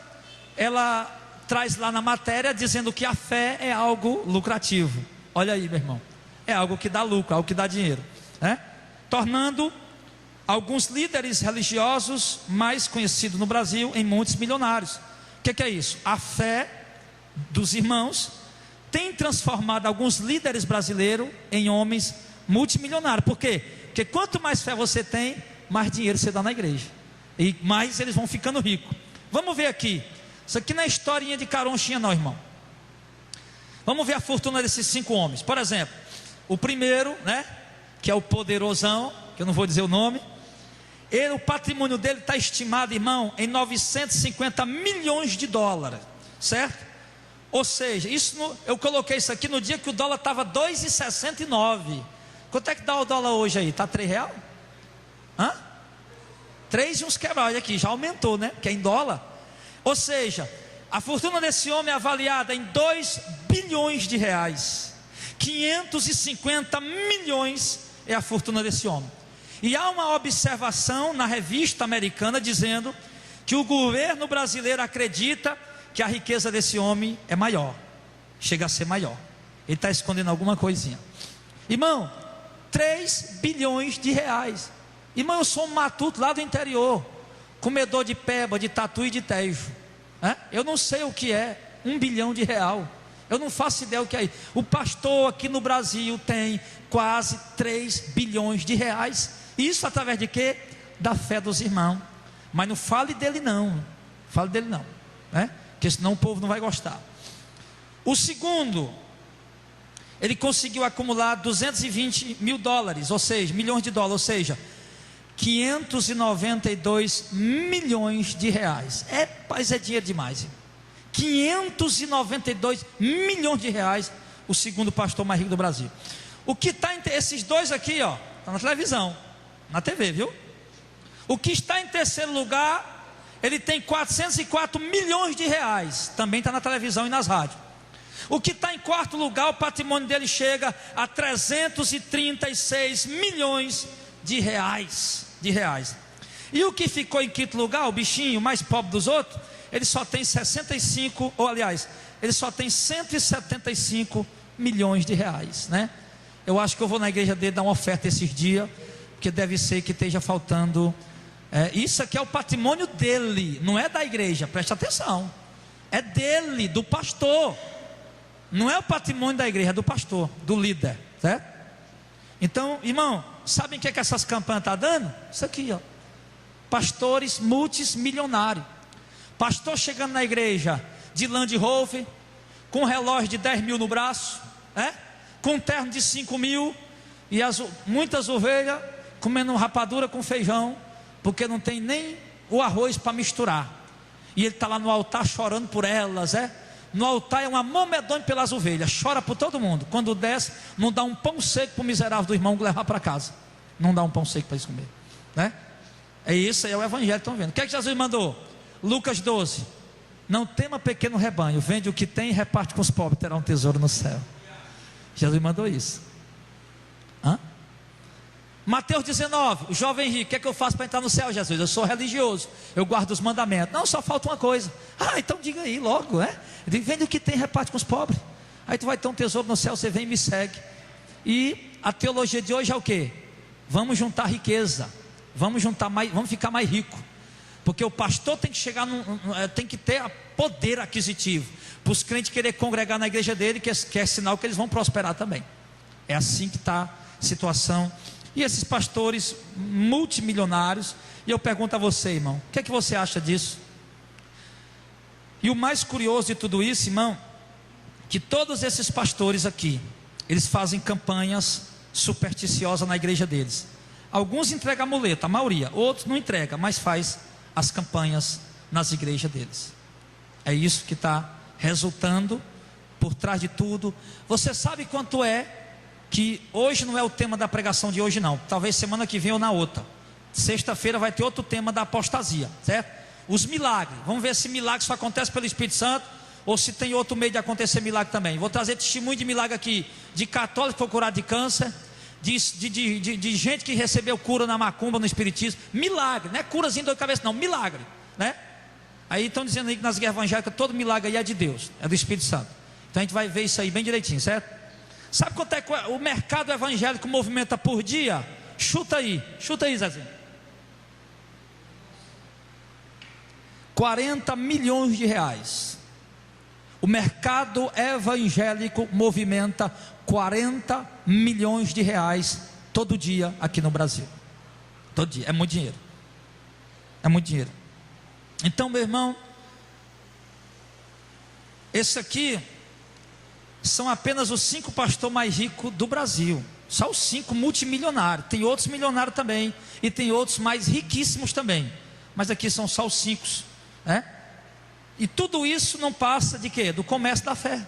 ela traz lá na matéria dizendo que a fé é algo lucrativo. Olha aí, meu irmão, é algo que dá lucro, algo que dá dinheiro, né? Tornando alguns líderes religiosos mais conhecidos no Brasil em muitos milionários. O que é isso? A fé dos irmãos tem transformado alguns líderes brasileiros em homens multimilionários. Por quê? Porque quanto mais fé você tem, mais dinheiro você dá na igreja, e mais eles vão ficando ricos. Vamos ver aqui. Isso aqui não é historinha de caronchinha não, irmão. Vamos ver a fortuna desses 5 homens. Por exemplo, o primeiro, né, que é o poderosão, que eu não vou dizer o nome. O patrimônio dele está estimado, irmão, em 950 milhões de dólares, certo? Ou seja, eu coloquei isso aqui no dia que o dólar estava 2,69. Quanto é que dá o dólar hoje aí? Está R$3? 3 e uns quebrados aqui, já aumentou, né? Que é em dólar. Ou seja, a fortuna desse homem é avaliada em 2 bilhões de reais. 550 milhões é a fortuna desse homem. E há uma observação na revista americana dizendo que o governo brasileiro acredita que a riqueza desse homem é maior, chega a ser maior. Ele está escondendo alguma coisinha. Irmão, 3 bilhões de reais. Irmão, eu sou um matuto lá do interior, comedor de peba, de tatu e de tejo, né? Eu não sei o que é 1 bilhão de real. Eu não faço ideia o que é. O pastor aqui no Brasil tem quase 3 bilhões de reais. Isso através de quê? Da fé dos irmãos. Mas não fale dele não. Fale dele não, né? Porque senão o povo não vai gostar. O segundo, ele conseguiu acumular 220 mil dólares, ou seja, milhões de dólares, ou seja, 592 milhões de reais. Mas é dinheiro demais, hein? 592 milhões de reais, o segundo pastor mais rico do Brasil. O que está entre esses dois aqui, ó, está na televisão, na TV, viu? O que está em terceiro lugar, ele tem 404 milhões de reais, também está na televisão e nas rádios. O que está em quarto lugar, o patrimônio dele chega a 336 milhões de reais. E o que ficou em quinto lugar, o bichinho mais pobre dos outros, ele só tem 65, ou aliás, ele só tem 175 milhões de reais, né? Eu acho que eu vou na igreja dele dar uma oferta esses dias, porque deve ser que esteja faltando. Isso aqui é o patrimônio dele, não é da igreja, preste atenção. É dele, do pastor. Não é o patrimônio da igreja, é do pastor, do líder, certo? Então, irmão, sabem o que essas campanhas estão dando? Isso aqui, ó. pastores multimilionários. Pastor chegando na igreja de Land Rover, com um relógio de 10 mil no braço, com um terno de 5 mil, e muitas ovelhas comendo rapadura com feijão, porque não tem nem o arroz para misturar. E ele está lá no altar chorando por elas, no altar é um amor medonho pelas ovelhas, chora por todo mundo. Quando desce, não dá um pão seco para o miserável do irmão levar para casa, não dá um pão seco para eles comer, É isso aí, é o evangelho que estão vendo. O que é que Jesus mandou? Lucas 12: não tema pequeno rebanho, vende o que tem e reparte com os pobres, terá um tesouro no céu. Jesus mandou isso. Mateus 19, o jovem rico: o que é que eu faço para entrar no céu, Jesus? Eu sou religioso, eu guardo os mandamentos. Não, só falta uma coisa. Então diga aí logo, vende o que tem e reparte com os pobres, aí tu vai ter um tesouro no céu. Você vem e me segue. E a teologia de hoje é o quê? Vamos juntar riqueza, vamos juntar mais, vamos ficar mais rico, porque o pastor tem que chegar tem que ter poder aquisitivo para os crentes querer congregar na igreja dele, que é sinal que eles vão prosperar também. É assim que está a situação. E esses pastores multimilionários, e eu pergunto a você, irmão, o que é que você acha disso? E o mais curioso de tudo isso, irmão, que todos esses pastores aqui, eles fazem campanhas supersticiosas na igreja deles. Alguns entregam amuleto, a maioria, outros não entregam, mas faz as campanhas nas igrejas deles. É isso que está resultando por trás de tudo. Você sabe quanto é que hoje não é o tema da pregação de hoje não, talvez semana que vem ou na outra, sexta-feira vai ter outro tema da apostasia, certo? Os milagres, vamos ver se milagre só acontece pelo Espírito Santo, ou se tem outro meio de acontecer milagre também. Vou trazer testemunho de milagre aqui, de católico que foi curado de câncer, de gente que recebeu cura na macumba, no espiritismo. Milagre, não é curazinha de dor de cabeça não, milagre, Aí estão dizendo aí que nas guerras evangélicas todo milagre aí é de Deus, é do Espírito Santo. Então a gente vai ver isso aí bem direitinho, certo? Sabe quanto é que o mercado evangélico movimenta por dia? Chuta aí, Zezinho. 40 milhões de reais. O mercado evangélico movimenta 40 milhões de reais todo dia aqui no Brasil. Todo dia, é muito dinheiro. É muito dinheiro. Então, meu irmão, esse aqui são apenas os 5 pastores mais ricos do Brasil. Só os 5 multimilionários. Tem outros milionários também, e tem outros mais riquíssimos também, mas aqui são só os 5, E tudo isso não passa de quê? Do comércio da fé.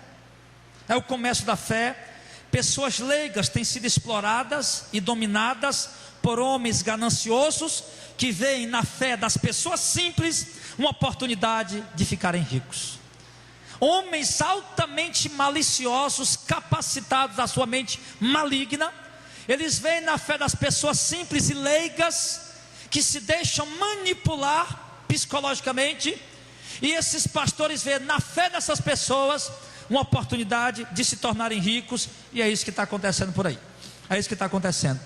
É o comércio da fé. Pessoas leigas têm sido exploradas e dominadas por homens gananciosos, que veem na fé das pessoas simples uma oportunidade de ficarem ricos. Homens altamente maliciosos, capacitados da sua mente maligna, eles veem na fé das pessoas simples e leigas, que se deixam manipular psicologicamente, e esses pastores veem na fé dessas pessoas uma oportunidade de se tornarem ricos, e é isso que está acontecendo por aí. É isso que está acontecendo.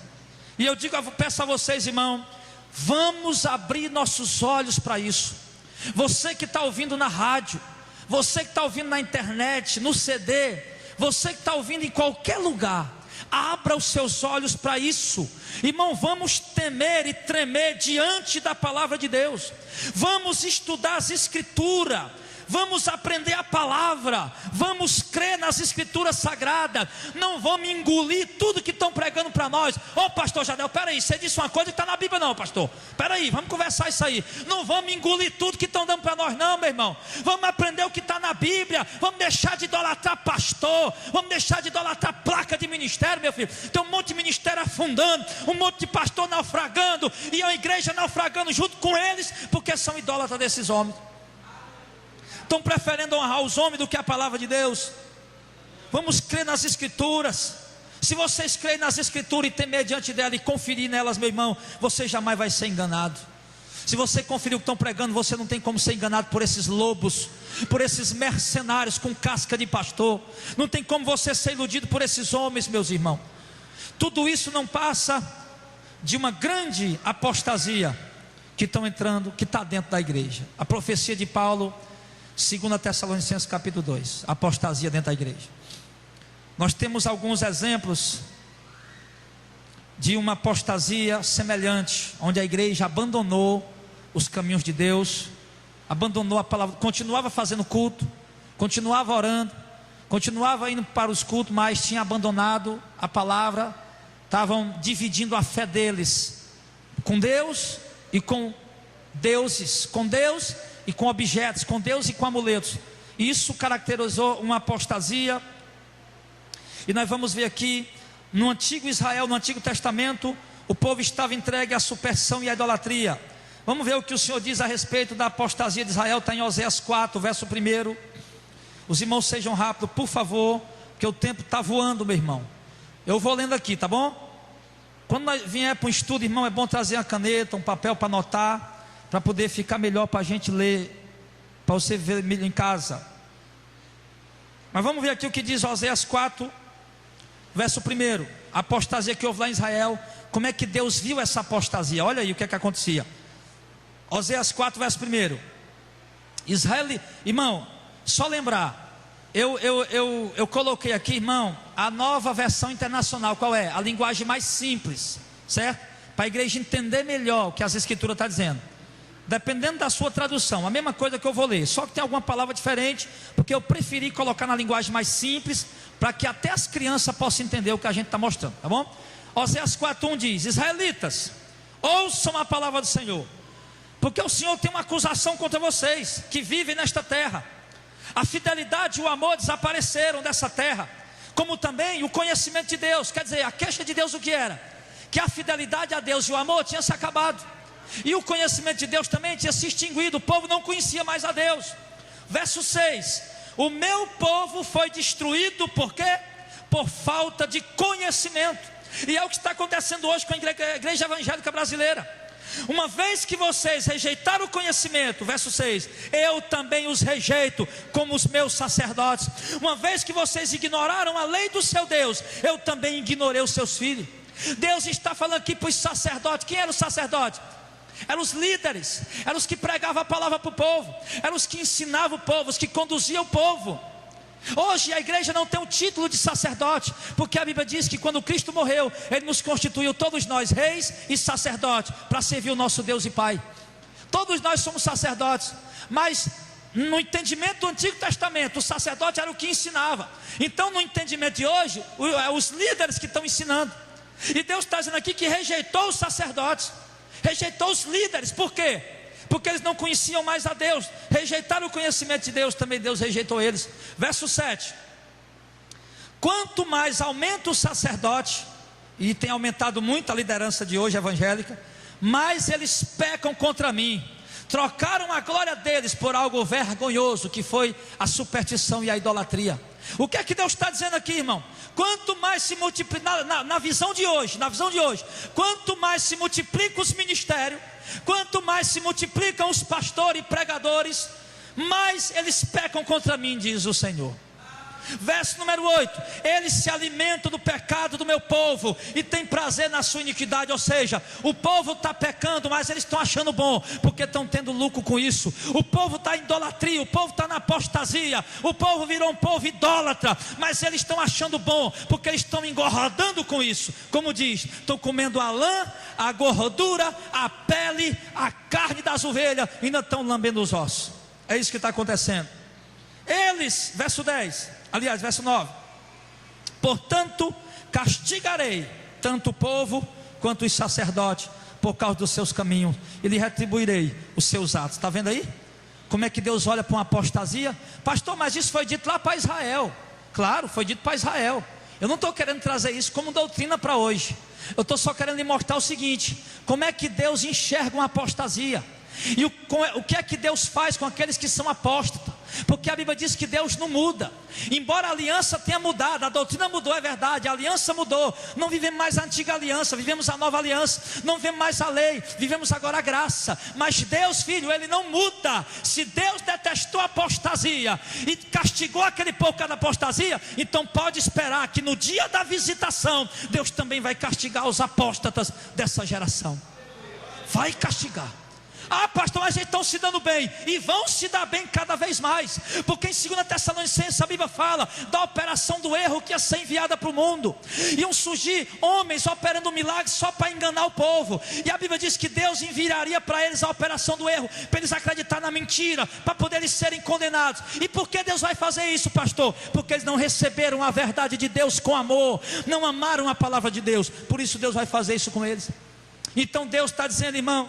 E eu peço a vocês, irmão, vamos abrir nossos olhos para isso. Você que está ouvindo na rádio, você que está ouvindo na internet, no CD, você que está ouvindo em qualquer lugar, abra os seus olhos para isso. Irmão, vamos temer e tremer diante da palavra de Deus. Vamos estudar as escrituras, vamos aprender a palavra, vamos crer nas escrituras sagradas. Não vamos engolir tudo que estão pregando para nós. Pastor Jadel, peraí, você disse uma coisa que está na Bíblia não, pastor, peraí, vamos conversar isso aí. Não vamos engolir tudo que estão dando para nós não, meu irmão. Vamos aprender o que está na Bíblia. Vamos deixar de idolatrar pastor, vamos deixar de idolatrar placa de ministério, meu filho. Tem um monte de ministério afundando, um monte de pastor naufragando, e a igreja naufragando junto com eles, porque são idólatras desses homens. Estão preferindo honrar os homens do que a palavra de Deus. Vamos crer nas escrituras. Se vocês crerem nas escrituras e temer diante dela e conferir nelas, meu irmão, você jamais vai ser enganado. Se você conferir o que estão pregando, você não tem como ser enganado por esses lobos, por esses mercenários com casca de pastor. Não tem como você ser iludido por esses homens, meus irmãos. Tudo isso não passa de uma grande apostasia que estão entrando, que está dentro da igreja. A profecia de Paulo, 2 Tessalonicenses capítulo 2, apostasia dentro da igreja. Nós temos alguns exemplos de uma apostasia semelhante, onde a igreja abandonou os caminhos de Deus, abandonou a palavra, continuava fazendo culto, continuava orando, continuava indo para os cultos, mas tinha abandonado a palavra, estavam dividindo a fé deles com Deus e com deuses, com Deus e com objetos, com Deus e com amuletos. Isso caracterizou uma apostasia. E nós vamos ver aqui, no antigo Israel, no Antigo Testamento, o povo estava entregue à superstição e à idolatria. Vamos ver o que o Senhor diz a respeito da apostasia de Israel. Está em Oséias 4, verso 1. Os irmãos sejam rápidos, por favor, porque o tempo está voando, meu irmão. Eu vou lendo aqui, tá bom? Quando nós vier para um estudo, irmão, é bom trazer uma caneta, um papel para anotar, para poder ficar melhor para a gente ler, para você ver em casa. Mas vamos ver aqui o que diz Oséias 4, verso 1. A apostasia que houve lá em Israel. Como é que Deus viu essa apostasia? Olha aí o que é que acontecia. Oséias 4, verso 1. Israel, irmão, só lembrar, eu coloquei aqui, irmão, a nova versão internacional. Qual é? A linguagem mais simples, certo? Para a igreja entender melhor o que as escrituras estão dizendo. Dependendo da sua tradução, a mesma coisa que eu vou ler, só que tem alguma palavra diferente, porque eu preferi colocar na linguagem mais simples, para que até as crianças possam entender o que a gente está mostrando, tá bom? Oséias 4:1 diz: Israelitas, ouçam a palavra do Senhor, porque o Senhor tem uma acusação contra vocês, que vivem nesta terra. A fidelidade e o amor desapareceram dessa terra, como também o conhecimento de Deus. Quer dizer, a queixa de Deus o que era? Que a fidelidade a Deus e o amor tinha se acabado, e o conhecimento de Deus também tinha se extinguido. O povo não conhecia mais a Deus. Verso 6: o meu povo foi destruído, por quê? Por falta de conhecimento. E é o que está acontecendo hoje com a igreja evangélica brasileira. Uma vez que vocês rejeitaram o conhecimento, verso 6, eu também os rejeito como os meus sacerdotes. Uma vez que vocês ignoraram a lei do seu Deus, eu também ignorei os seus filhos. Deus está falando aqui para os sacerdotes. Quem eram os sacerdotes? Eram os líderes, eram os que pregavam a palavra para o povo, eram os que ensinavam o povo, os que conduziam o povo. Hoje a igreja não tem o título de sacerdote, porque a Bíblia diz que quando Cristo morreu, Ele nos constituiu todos nós reis e sacerdotes, para servir o nosso Deus e Pai. Todos nós somos sacerdotes, mas no entendimento do Antigo Testamento, o sacerdote era o que ensinava. Então no entendimento de hoje, os líderes que estão ensinando. E Deus está dizendo aqui que rejeitou os sacerdotes, rejeitou os líderes. Por quê? Porque eles não conheciam mais a Deus, rejeitaram o conhecimento de Deus, também Deus rejeitou eles. Verso 7: quanto mais aumenta o sacerdote, e tem aumentado muito a liderança de hoje evangélica, mais eles pecam contra mim. Trocaram a glória deles por algo vergonhoso, que foi a superstição e a idolatria. O que é que Deus está dizendo aqui, irmão? Quanto mais se multiplica, na visão de hoje, quanto mais se multiplica os ministérios, quanto mais se multiplicam os pastores e pregadores, mais eles pecam contra mim, diz o Senhor. Verso número 8: eles se alimentam do pecado do meu povo e têm prazer na sua iniquidade. Ou seja, o povo está pecando, mas eles estão achando bom, porque estão tendo lucro com isso. O povo está em idolatria, o povo está na apostasia, o povo virou um povo idólatra, mas eles estão achando bom, porque eles estão engordando com isso. Como diz, estão comendo a lã, a gordura, a pele, a carne das ovelhas, e ainda estão lambendo os ossos. É isso que está acontecendo. Eles, verso 10, aliás, verso 9: portanto, castigarei tanto o povo quanto os sacerdotes, por causa dos seus caminhos, e lhe retribuirei os seus atos. Está vendo aí? Como é que Deus olha para uma apostasia? Pastor, mas isso foi dito lá para Israel. Claro, foi dito para Israel. Eu não estou querendo trazer isso como doutrina para hoje. Eu estou só querendo lhe mostrar o seguinte: como é que Deus enxerga uma apostasia, e o que é que Deus faz com aqueles que são apóstatas. Porque a Bíblia diz que Deus não muda. Embora a aliança tenha mudado, a doutrina mudou, é verdade, a aliança mudou. Não vivemos mais a antiga aliança, vivemos a nova aliança. Não vivemos mais a lei, vivemos agora a graça. Mas Deus, filho, Ele não muda. Se Deus detestou a apostasia e castigou aquele povo da apostasia, então pode esperar que no dia da visitação, Deus também vai castigar os apóstatas dessa geração. Vai castigar. Ah, pastor, mas eles estão se dando bem, e vão se dar bem cada vez mais, porque em 2 Tessalonicenses a Bíblia fala da operação do erro que ia ser enviada para o mundo. Iam surgir homens operando milagres só para enganar o povo, e a Bíblia diz que Deus enviaria para eles a operação do erro, para eles acreditar na mentira, para poderem serem condenados. E por que Deus vai fazer isso, pastor? Porque eles não receberam a verdade de Deus com amor, não amaram a palavra de Deus. Por isso Deus vai fazer isso com eles. Então Deus está dizendo, irmão,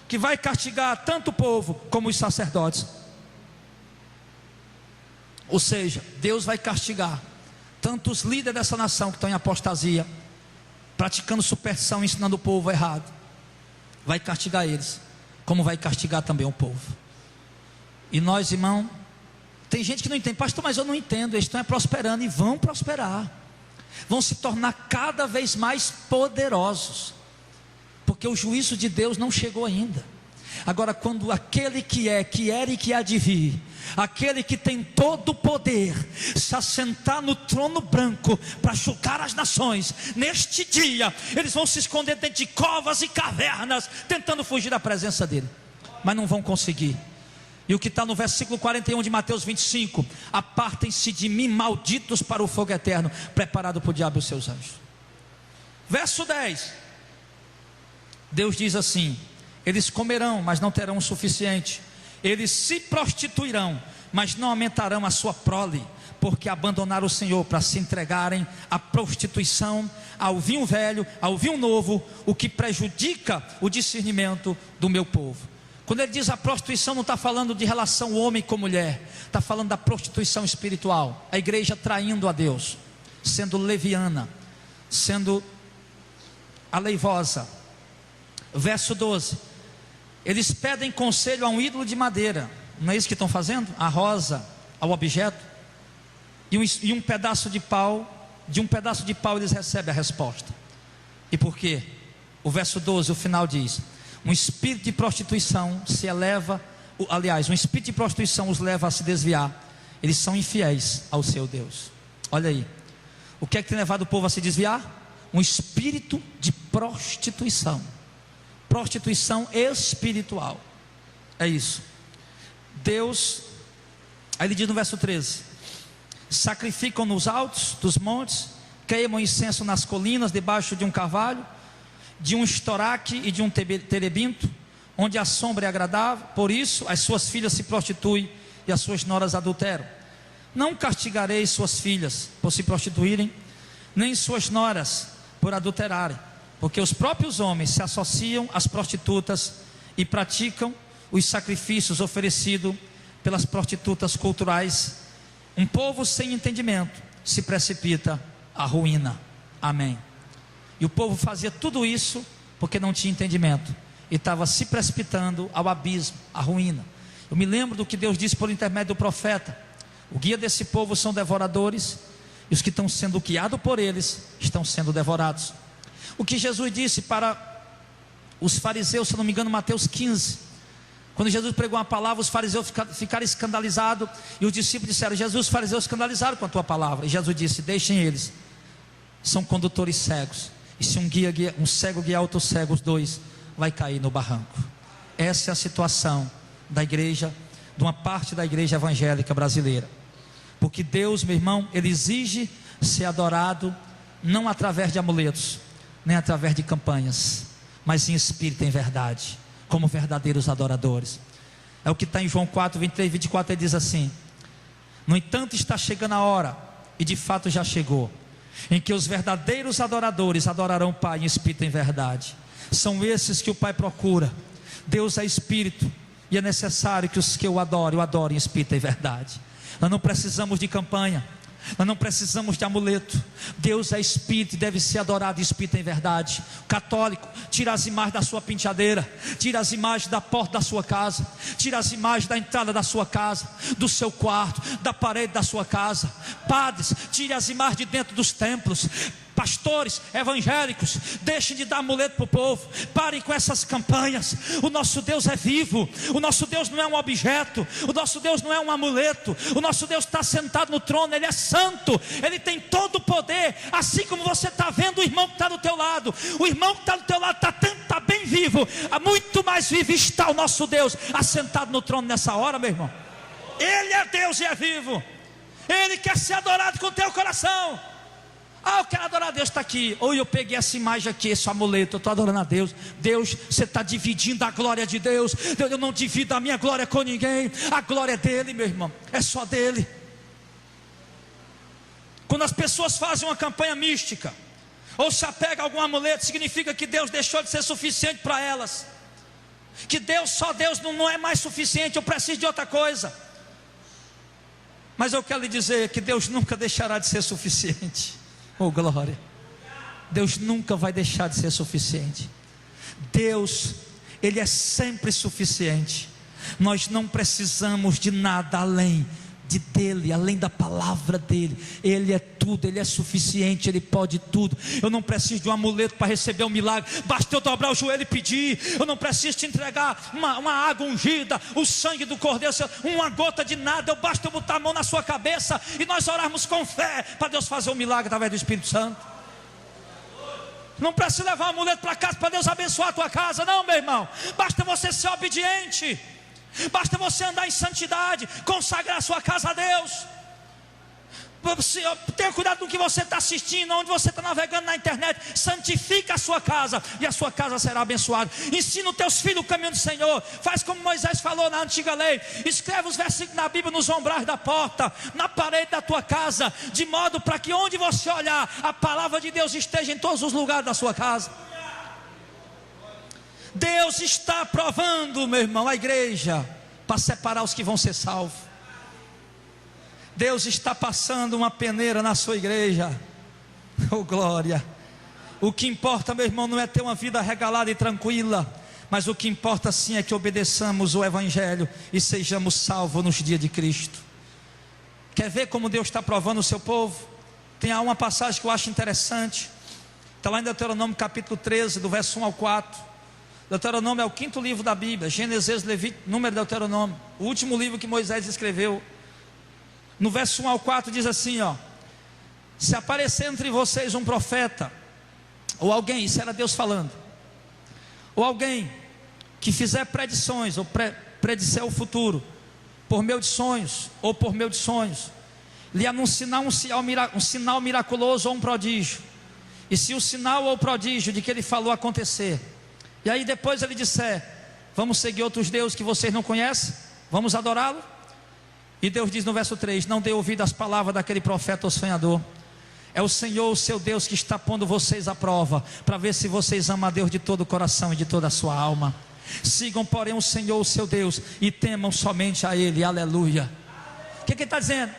que vai castigar tanto o povo como os sacerdotes. Ou seja, Deus vai castigar tanto os líderes dessa nação que estão em apostasia, praticando superstição, ensinando o povo errado. Vai castigar eles, como vai castigar também o povo. E nós, irmão, tem gente que não entende, pastor, mas eu não entendo. Eles estão prosperando e vão prosperar, vão se tornar cada vez mais poderosos, porque o juízo de Deus não chegou ainda. Agora, quando aquele que era e que há de vir, aquele que tem todo o poder, se assentar no trono branco para julgar as nações, neste dia, eles vão se esconder dentro de covas e cavernas, tentando fugir da presença dele, mas não vão conseguir. E o que está no versículo 41 de Mateus 25: apartem-se de mim, malditos, para o fogo eterno, preparado para o diabo e os seus anjos. Verso 10, Deus diz assim: eles comerão, mas não terão o suficiente. Eles se prostituirão, mas não aumentarão a sua prole, porque abandonaram o Senhor para se entregarem à prostituição, ao vinho velho, ao vinho novo, o que prejudica o discernimento do meu povo. Quando ele diz a prostituição, não está falando de relação homem com mulher, está falando da prostituição espiritual. A igreja traindo a Deus, sendo leviana, sendo aleivosa. Verso 12: eles pedem conselho a um ídolo de madeira. Não é isso que estão fazendo? A rosa ao objeto, e um pedaço de pau. De um pedaço de pau eles recebem a resposta. E por quê? O verso 12, o final diz: um espírito de prostituição se eleva, um espírito de prostituição os leva a se desviar. Eles são infiéis ao seu Deus. Olha aí, o que é que tem levado o povo a se desviar? Um espírito de prostituição. Prostituição espiritual. É isso. Deus, aí ele diz no verso 13: sacrificam nos altos dos montes, queimam incenso nas colinas, debaixo de um carvalho, de um estoraque e de um terebinto, onde a sombra é agradável. Por isso as suas filhas se prostituem e as suas noras adulteram. Não castigarei suas filhas por se prostituírem, nem suas noras por adulterarem, porque os próprios homens se associam às prostitutas e praticam os sacrifícios oferecidos pelas prostitutas culturais. Um povo sem entendimento se precipita à ruína. Amém. E o povo fazia tudo isso porque não tinha entendimento, e estava se precipitando ao abismo, à ruína. Eu me lembro do que Deus disse por intermédio do profeta: o guia desse povo são devoradores, e os que estão sendo guiados por eles estão sendo devorados. O que Jesus disse para os fariseus, se não me engano, Mateus 15, quando Jesus pregou uma palavra, os fariseus ficaram escandalizados, e os discípulos disseram: Jesus, os fariseus escandalizaram com a tua palavra. E Jesus disse: deixem eles, são condutores cegos, e se um cego guiar outro cego, os dois vai cair no barranco. Essa é a situação da igreja, de uma parte da igreja evangélica brasileira. Porque Deus, meu irmão, Ele exige ser adorado, não através de amuletos, nem através de campanhas, mas em espírito e em verdade, como verdadeiros adoradores. É o que está em João 4, 23, 24, ele diz assim: no entanto está chegando a hora, e de fato já chegou, em que os verdadeiros adoradores adorarão o Pai em espírito e em verdade. São esses que o Pai procura. Deus é espírito, e é necessário que os que o adorem em espírito e em verdade. Nós não precisamos de campanha, nós não precisamos de amuleto. Deus é espírito e deve ser adorado em espírito e em verdade. O católico tira as imagens da sua penteadeira, tira as imagens da porta da sua casa, tira as imagens da entrada da sua casa, do seu quarto, da parede da sua casa. Padres, tire as imagens de dentro dos templos. Pastores evangélicos, deixem de dar amuleto para o povo, parem com essas campanhas. O nosso Deus é vivo, o nosso Deus não é um objeto, o nosso Deus não é um amuleto, o nosso Deus está sentado no trono, Ele é santo, Ele tem todo o poder. Assim como você está vendo o irmão que está do teu lado, o irmão que está do teu lado está bem vivo, muito mais vivo está o nosso Deus, assentado no trono nessa hora, meu irmão. Ele é Deus e é vivo, Ele quer ser adorado com o teu coração. Eu quero adorar a Deus, está aqui. Ou eu peguei essa imagem aqui, esse amuleto, eu estou adorando a Deus. Deus, você está dividindo a glória de Deus. Deus, eu não divido a minha glória com ninguém. A glória é dele, meu irmão, é só dele. Quando as pessoas fazem uma campanha mística, ou se apega a algum amuleto, significa que Deus deixou de ser suficiente para elas, que Deus, só Deus não é mais suficiente, eu preciso de outra coisa. Mas eu quero lhe dizer que Deus nunca deixará de ser suficiente. Oh glória, Deus nunca vai deixar de ser suficiente. Deus, Ele é sempre suficiente. Nós não precisamos de nada além dele, além da palavra dele. Ele é tudo, Ele é suficiente, Ele pode tudo. Eu não preciso de um amuleto para receber um milagre, basta eu dobrar o joelho e pedir. Eu não preciso te entregar uma água ungida, o sangue do cordeiro, uma gota de nada. Basta eu botar a mão na sua cabeça e nós orarmos com fé para Deus fazer um milagre através do Espírito Santo. Não precisa levar um amuleto para casa para Deus abençoar a tua casa, não, meu irmão. Basta você ser obediente, basta você andar em santidade, consagrar a sua casa a Deus. Tenha cuidado com o que você está assistindo, onde você está navegando na internet. Santifica a sua casa e a sua casa será abençoada. Ensina os teus filhos o caminho do Senhor. Faz como Moisés falou na antiga lei. Escreve os versículos na Bíblia nos umbrais da porta, na parede da tua casa, de modo para que onde você olhar, a palavra de Deus esteja em todos os lugares da sua casa. Deus está provando, meu irmão, a igreja para separar os que vão ser salvos. Deus está passando uma peneira na sua igreja. Oh glória. O que importa, meu irmão, não é ter uma vida regalada e tranquila, mas o que importa sim é que obedeçamos o Evangelho e sejamos salvos nos dias de Cristo. Quer ver como Deus está provando o seu povo? Tem uma passagem que eu acho interessante. Está lá em Deuteronômio capítulo 13, do verso 1 ao 4. Deuteronômio é o 5º livro da Bíblia. Gênesis, Levítico, Número, Deuteronômio, o último livro que Moisés escreveu. No verso 1 ao 4 diz assim, se aparecer entre vocês um profeta, ou alguém, isso era Deus falando, ou alguém que fizer predições, ou predisser o futuro, por meio de sonhos, ou por meio de sonhos, lhe anunciar um sinal miraculoso ou um prodígio, e se o sinal ou o prodígio de que ele falou acontecer, e aí depois ele disser, vamos seguir outros deuses que vocês não conhecem, vamos adorá-lo, e Deus diz no verso 3, não dê ouvido às palavras daquele profeta ou sonhador. É o Senhor, o seu Deus, que está pondo vocês à prova, para ver se vocês amam a Deus de todo o coração e de toda a sua alma. Sigam, porém, o Senhor, o seu Deus, e temam somente a Ele. Aleluia. O que ele está dizendo?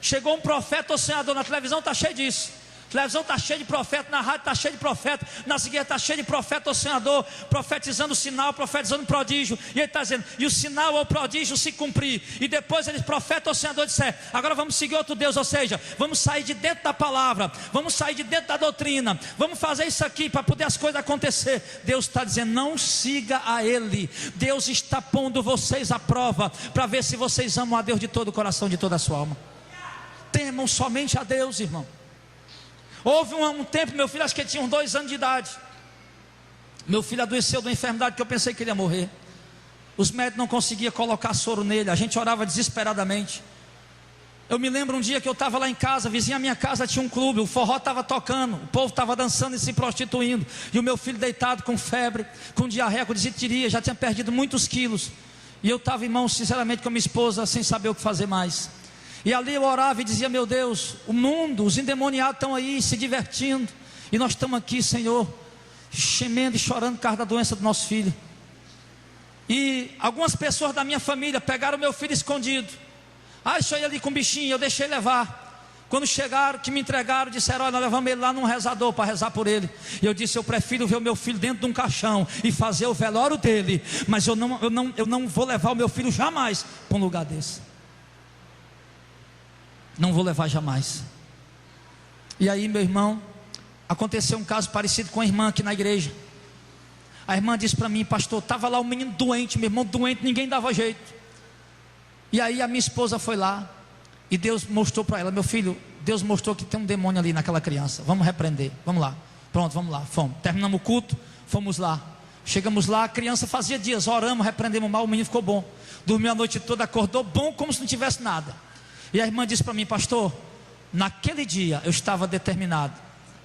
Chegou um profeta ou sonhador, na televisão está cheio disso. A televisão está cheia de profeta, na rádio está cheia de profeta, nas igrejas está cheia de profeta ou sonhador, profetizando o sinal, profetizando o prodígio. E ele está dizendo, e o sinal ou o prodígio se cumprir, e depois ele, profeta ou sonhador, disser, agora vamos seguir outro Deus, ou seja, vamos sair de dentro da palavra, vamos sair de dentro da doutrina, vamos fazer isso aqui para poder as coisas acontecer. Deus está dizendo, não siga a Ele. Deus está pondo vocês à prova, para ver se vocês amam a Deus de todo o coração, de toda a sua alma. Temam somente a Deus, irmão. Houve um tempo, meu filho, acho que ele tinha uns 2 anos de idade. Meu filho adoeceu de uma enfermidade que eu pensei que ele ia morrer. Os médicos não conseguiam colocar soro nele, a gente orava desesperadamente. Eu me lembro um dia que eu estava lá em casa, vizinha minha casa tinha um clube, o forró estava tocando, o povo estava dançando e se prostituindo, e o meu filho deitado com febre, com diarreia, com desitiria, já tinha perdido muitos quilos. E eu estava, irmão, sinceramente com a minha esposa, sem saber o que fazer mais. E ali eu orava e dizia, meu Deus, o mundo, os endemoniados estão aí se divertindo, e nós estamos aqui, Senhor, gemendo e chorando por causa da doença do nosso filho. E algumas pessoas da minha família pegaram meu filho escondido. Deixa eu ir ali com o bichinho, eu deixei levar. Quando chegaram, que me entregaram, disseram, olha, nós levamos ele lá num rezador para rezar por ele. E eu disse, eu prefiro ver o meu filho dentro de um caixão e fazer o velório dele, mas eu não vou levar o meu filho jamais para um lugar desse. Não vou levar jamais. E aí, meu irmão, aconteceu um caso parecido com a irmã aqui na igreja. A irmã disse para mim: pastor, estava lá um menino doente, meu irmão doente, ninguém dava jeito. E aí a minha esposa foi lá, e Deus mostrou para ela: meu filho, Deus mostrou que tem um demônio ali naquela criança, vamos repreender, vamos lá. Pronto, vamos lá, fomos, terminamos o culto, fomos lá. Chegamos lá, a criança fazia dias, oramos, repreendemos mal, o menino ficou bom. Dormiu a noite toda, acordou bom como se não tivesse nada. E a irmã disse para mim: pastor, naquele dia eu estava determinado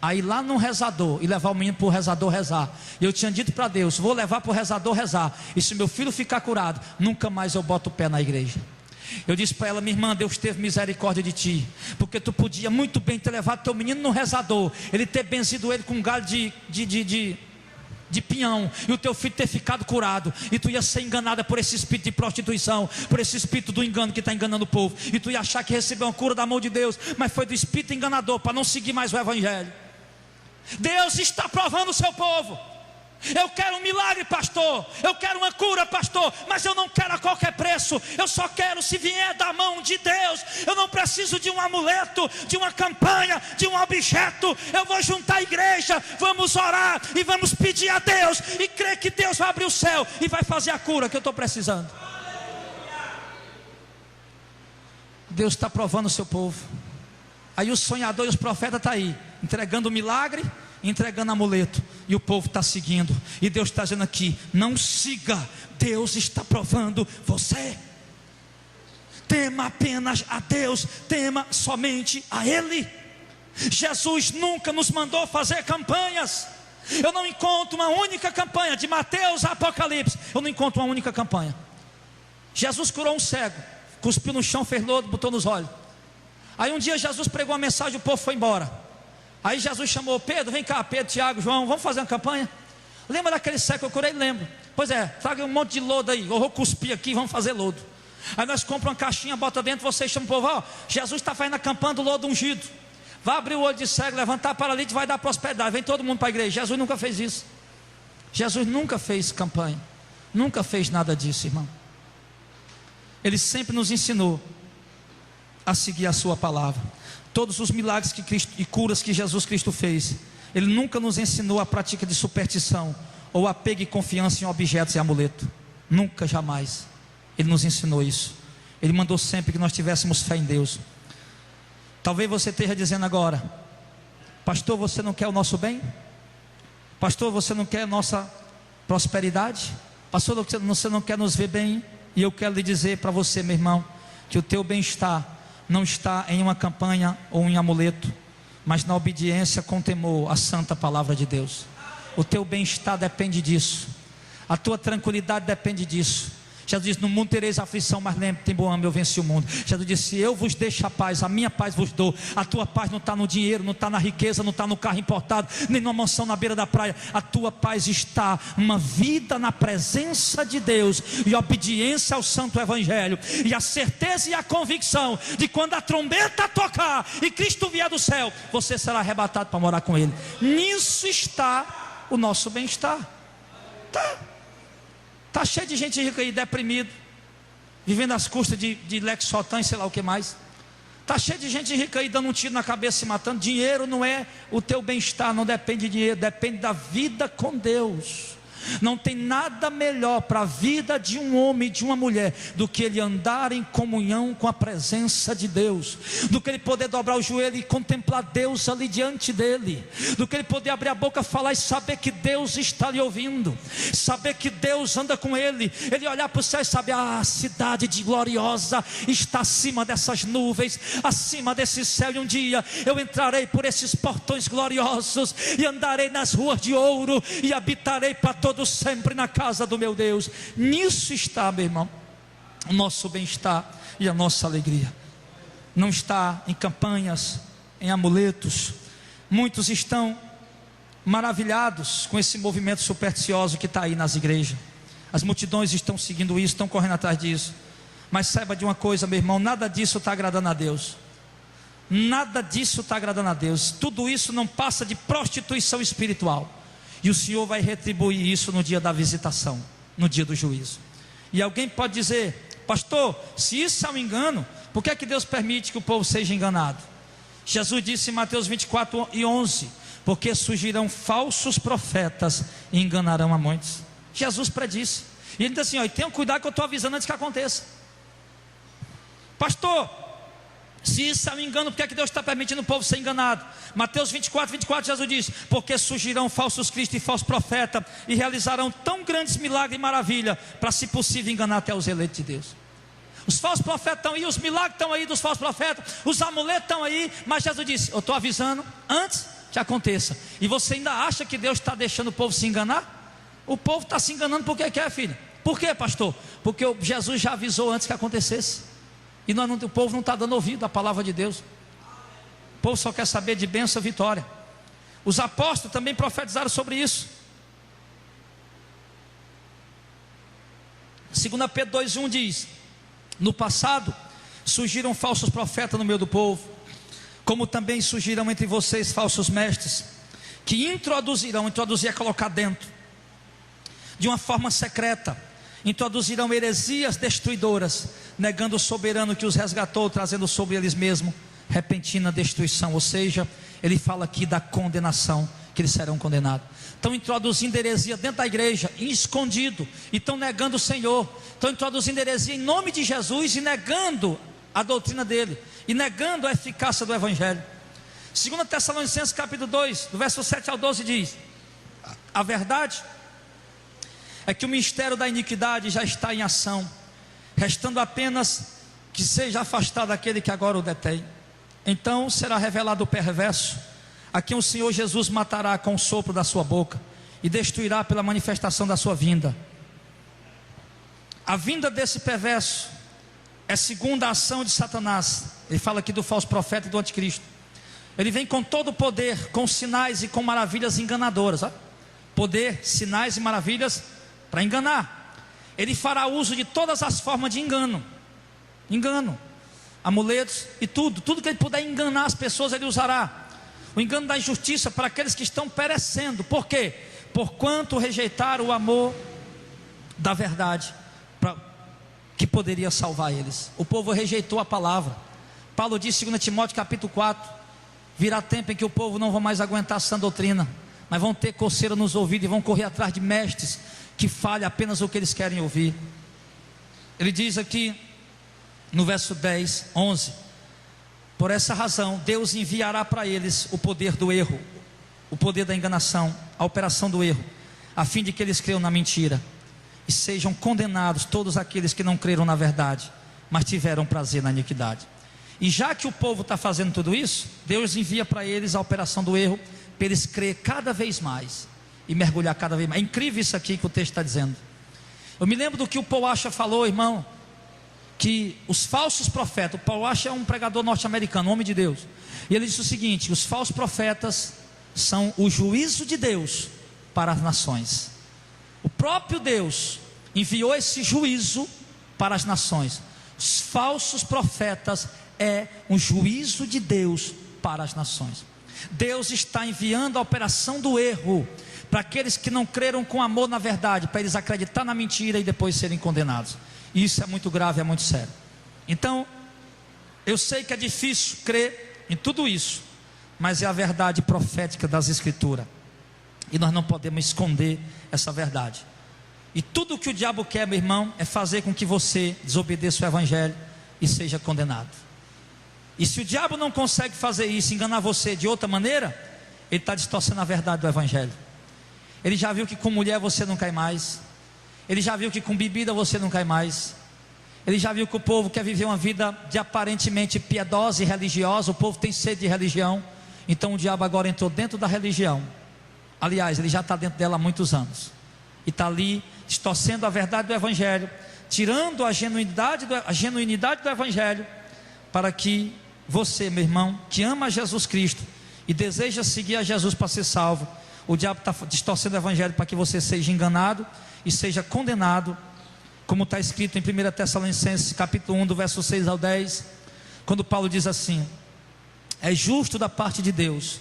a ir lá no rezador e levar o menino para o rezador rezar. E eu tinha dito para Deus: vou levar para o rezador rezar, e se meu filho ficar curado, nunca mais eu boto o pé na igreja. Eu disse para ela: minha irmã, Deus teve misericórdia de ti, porque tu podia muito bem ter levado teu menino no rezador, ele ter benzido ele com um galho de pinhão, e o teu filho ter ficado curado, e tu ia ser enganada por esse espírito de prostituição, por esse espírito do engano que está enganando o povo, e tu ia achar que recebeu uma cura da mão de Deus, mas foi do espírito enganador, para não seguir mais o evangelho. Deus está provando o seu povo. Eu quero um milagre, pastor, eu quero uma cura, pastor, mas eu não quero a qualquer preço. Eu só quero se vier da mão de Deus. Eu não preciso de um amuleto, de uma campanha, de um objeto. Eu vou juntar a igreja, vamos orar e vamos pedir a Deus, e crer que Deus vai abrir o céu e vai fazer a cura que eu estou precisando. Deus está provando o seu povo. Aí o sonhador e os profetas estão aí, entregando o milagre, entregando amuleto, e o povo está seguindo. E Deus está dizendo aqui: não siga, Deus está provando você. Tema apenas a Deus, tema somente a Ele. Jesus nunca nos mandou fazer campanhas. Eu não encontro uma única campanha, de Mateus a Apocalipse, eu não encontro uma única campanha. Jesus curou um cego, cuspiu no chão, fez lodo, botou nos olhos. Aí um dia Jesus pregou uma mensagem, o povo foi embora. Aí Jesus chamou: Pedro, vem cá, Pedro, Tiago, João, vamos fazer uma campanha? Lembra daquele cego que eu curei? Lembro. Pois é, traga um monte de lodo aí, eu vou cuspir aqui, vamos fazer lodo. Aí nós compramos uma caixinha, bota dentro, vocês chamam o povo: ó, Jesus está fazendo a campanha do lodo ungido. Vai abrir o olho de cego, levantar paralítico, vai dar prosperidade. Vem todo mundo para a igreja. Jesus nunca fez isso. Jesus nunca fez campanha, nunca fez nada disso, irmão. Ele sempre nos ensinou a seguir a sua palavra. Todos os milagres e curas que Jesus Cristo fez, Ele nunca nos ensinou a prática de superstição, ou apego e confiança em objetos e amuleto. Nunca, jamais Ele nos ensinou isso. Ele mandou sempre que nós tivéssemos fé em Deus. Talvez você esteja dizendo agora: pastor, você não quer o nosso bem? Pastor, você não quer a nossa prosperidade? Pastor, você não quer nos ver bem? E eu quero lhe dizer para você, meu irmão, que o teu bem-estar não está em uma campanha ou em amuleto, mas na obediência com temor à santa palavra de Deus. O teu bem-estar depende disso, a tua tranquilidade depende disso. Jesus disse: no mundo tereis aflição, mas lembre, tem bom ânimo, eu venci o mundo. Jesus disse: eu vos deixo a paz, a minha paz vos dou. A tua paz não está no dinheiro, não está na riqueza, não está no carro importado, nem numa mansão na beira da praia. A tua paz está numa vida na presença de Deus, e obediência ao santo evangelho, e a certeza e a convicção de quando a trombeta tocar e Cristo vier do céu, você será arrebatado para morar com Ele. Nisso está o nosso bem-estar. Está cheio de gente rica aí, deprimido, vivendo às custas de Lexotan e sei lá o que mais. Está cheio de gente rica aí dando um tiro na cabeça, se matando. Dinheiro não é o teu bem-estar, não depende de dinheiro, depende da vida com Deus. Não tem nada melhor para a vida de um homem e de uma mulher do que ele andar em comunhão com a presença de Deus, do que ele poder dobrar o joelho e contemplar Deus ali diante dele, do que ele poder abrir a boca, falar e saber que Deus está lhe ouvindo, saber que Deus anda com ele, ele olhar para o céu e saber: a cidade de gloriosa está acima dessas nuvens, acima desse céu, e um dia eu entrarei por esses portões gloriosos e andarei nas ruas de ouro e habitarei para todo sempre na casa do meu Deus. Nisso está, meu irmão, o nosso bem-estar e a nossa alegria. Não está em campanhas, em amuletos. Muitos estão maravilhados com esse movimento supersticioso que está aí nas igrejas. As multidões estão seguindo isso, estão correndo atrás disso. Mas saiba de uma coisa, meu irmão: nada disso está agradando a Deus. Nada disso está agradando a Deus. Tudo isso não passa de prostituição espiritual. E o Senhor vai retribuir isso no dia da visitação, no dia do juízo. E alguém pode dizer: pastor, se isso é um engano, por que é que Deus permite que o povo seja enganado? Jesus disse em Mateus 24:11: porque surgirão falsos profetas e enganarão a muitos. Jesus predisse. E ele diz assim: ó, tenham cuidado que eu estou avisando antes que aconteça. Pastor, se isso é um engano, por que é que Deus está permitindo o povo ser enganado? Mateus 24, Jesus diz: porque surgirão falsos cristos e falsos profetas, e realizarão tão grandes milagres e maravilhas, para se possível enganar até os eleitos de Deus. Os falsos profetas estão aí, os milagres estão aí dos falsos profetas, os amuletos estão aí, mas Jesus disse: eu estou avisando antes que aconteça. E você ainda acha que Deus está deixando o povo se enganar? O povo está se enganando porque quer, filho. Por quê, pastor? Porque Jesus já avisou antes que acontecesse. E o povo não está dando ouvido à palavra de Deus. O povo só quer saber de bênção e vitória. Os apóstolos também profetizaram sobre isso. 2 Pedro 2,1 diz: no passado surgiram falsos profetas no meio do povo, como também surgirão entre vocês falsos mestres, que introduzir é colocar dentro, de uma forma secreta, introduzirão heresias destruidoras, negando o soberano que os resgatou, trazendo sobre eles mesmos repentina destruição. Ou seja, ele fala aqui da condenação, que eles serão condenados. Estão introduzindo heresia dentro da igreja, escondido, e estão negando o Senhor. Estão introduzindo heresia em nome de Jesus e negando a doutrina dele, e negando a eficácia do Evangelho. 2 Tessalonicenses capítulo 2, do verso 7 ao 12 diz: a verdade é que o mistério da iniquidade já está em ação, restando apenas que seja afastado aquele que agora o detém. Então será revelado o perverso, a quem o Senhor Jesus matará com o sopro da sua boca, e destruirá pela manifestação da sua vinda. A vinda desse perverso é segundo a ação de Satanás. Ele fala aqui do falso profeta e do anticristo. Ele vem com todo o poder, com sinais e com maravilhas enganadoras. Poder, sinais e maravilhas para enganar. Ele fará uso de todas as formas de engano, amuletos e tudo que ele puder enganar as pessoas, ele usará. O engano da injustiça para aqueles que estão perecendo. Por quê? Porquanto rejeitaram o amor da verdade, que poderia salvar eles. O povo rejeitou a palavra. Paulo diz em 2 Timóteo capítulo 4: virá tempo em que o povo não vai mais aguentar essa doutrina, mas vão ter coceira nos ouvidos e vão correr atrás de mestres que falem apenas o que eles querem ouvir. Ele diz aqui no verso 10, 11: por essa razão Deus enviará para eles o poder do erro, o poder da enganação, a operação do erro, a fim de que eles creiam na mentira, e sejam condenados todos aqueles que não creram na verdade, mas tiveram prazer na iniquidade. E já que o povo está fazendo tudo isso, Deus envia para eles a operação do erro, para eles crer cada vez mais e mergulhar cada vez mais. É incrível isso aqui que o texto está dizendo. Eu me lembro do que o Paul Washer falou, irmão, que os falsos profetas, o Paul Washer é um pregador norte-americano, um homem de Deus, e ele disse o seguinte: os falsos profetas são o juízo de Deus para as nações. O próprio Deus enviou esse juízo para as nações. Os falsos profetas é um juízo de Deus para as nações. Deus está enviando a operação do erro para aqueles que não creram com amor na verdade, para eles acreditar na mentira e depois serem condenados. Isso é muito grave, é muito sério. Então, eu sei que é difícil crer em tudo isso, mas é a verdade profética das Escrituras, e nós não podemos esconder essa verdade. E tudo que o diabo quer, meu irmão, é fazer com que você desobedeça o Evangelho e seja condenado. E se o diabo não consegue fazer isso, enganar você de outra maneira, ele está distorcendo a verdade do Evangelho. Ele já viu que com mulher você não cai mais, ele já viu que com bebida você não cai mais, ele já viu que o povo quer viver uma vida de aparentemente piedosa e religiosa. O povo tem sede de religião. Então o diabo agora entrou dentro da religião. Aliás, ele já está dentro dela há muitos anos, e está ali distorcendo a verdade do Evangelho, tirando a genuinidade do Evangelho, para que você, meu irmão, que ama Jesus Cristo e deseja seguir a Jesus para ser salvo, o diabo está distorcendo o Evangelho para que você seja enganado e seja condenado, como está escrito em 1 Tessalonicenses capítulo 1, do verso 6 ao 10, quando Paulo diz assim: é justo da parte de Deus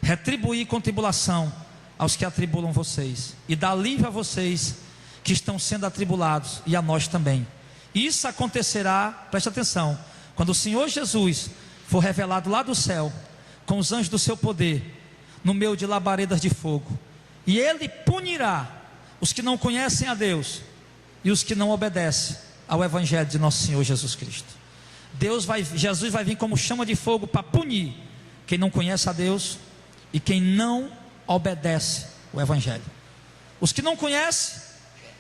retribuir com tribulação aos que atribulam vocês, e dar alívio a vocês que estão sendo atribulados, e a nós também. Isso acontecerá, preste atenção, quando o Senhor Jesus for revelado lá do céu, com os anjos do seu poder, no meio de labaredas de fogo, e Ele punirá os que não conhecem a Deus e os que não obedecem ao Evangelho de nosso Senhor Jesus Cristo. Jesus vai vir como chama de fogo para punir quem não conhece a Deus e quem não obedece o Evangelho. Os que não conhecem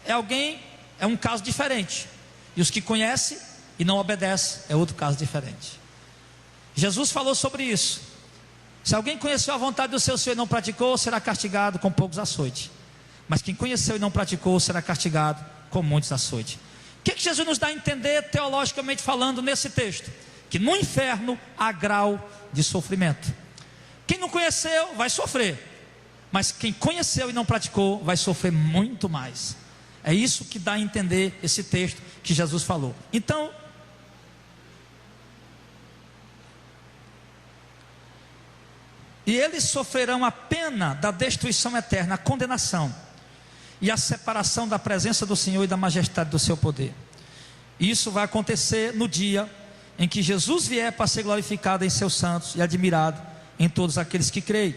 é um caso diferente, e os que conhecem e não obedecem é outro caso diferente. Jesus falou sobre isso. Se alguém conheceu a vontade do seu Senhor e não praticou, será castigado com poucos açoites. Mas quem conheceu e não praticou, será castigado com muitos açoites. O que Jesus nos dá a entender, teologicamente falando, nesse texto? Que no inferno há grau de sofrimento. Quem não conheceu vai sofrer, mas quem conheceu e não praticou vai sofrer muito mais. É isso que dá a entender esse texto que Jesus falou. Então, e eles sofrerão a pena da destruição eterna, a condenação e a separação da presença do Senhor e da majestade do seu poder. Isso vai acontecer no dia em que Jesus vier para ser glorificado em seus santos e admirado em todos aqueles que creem,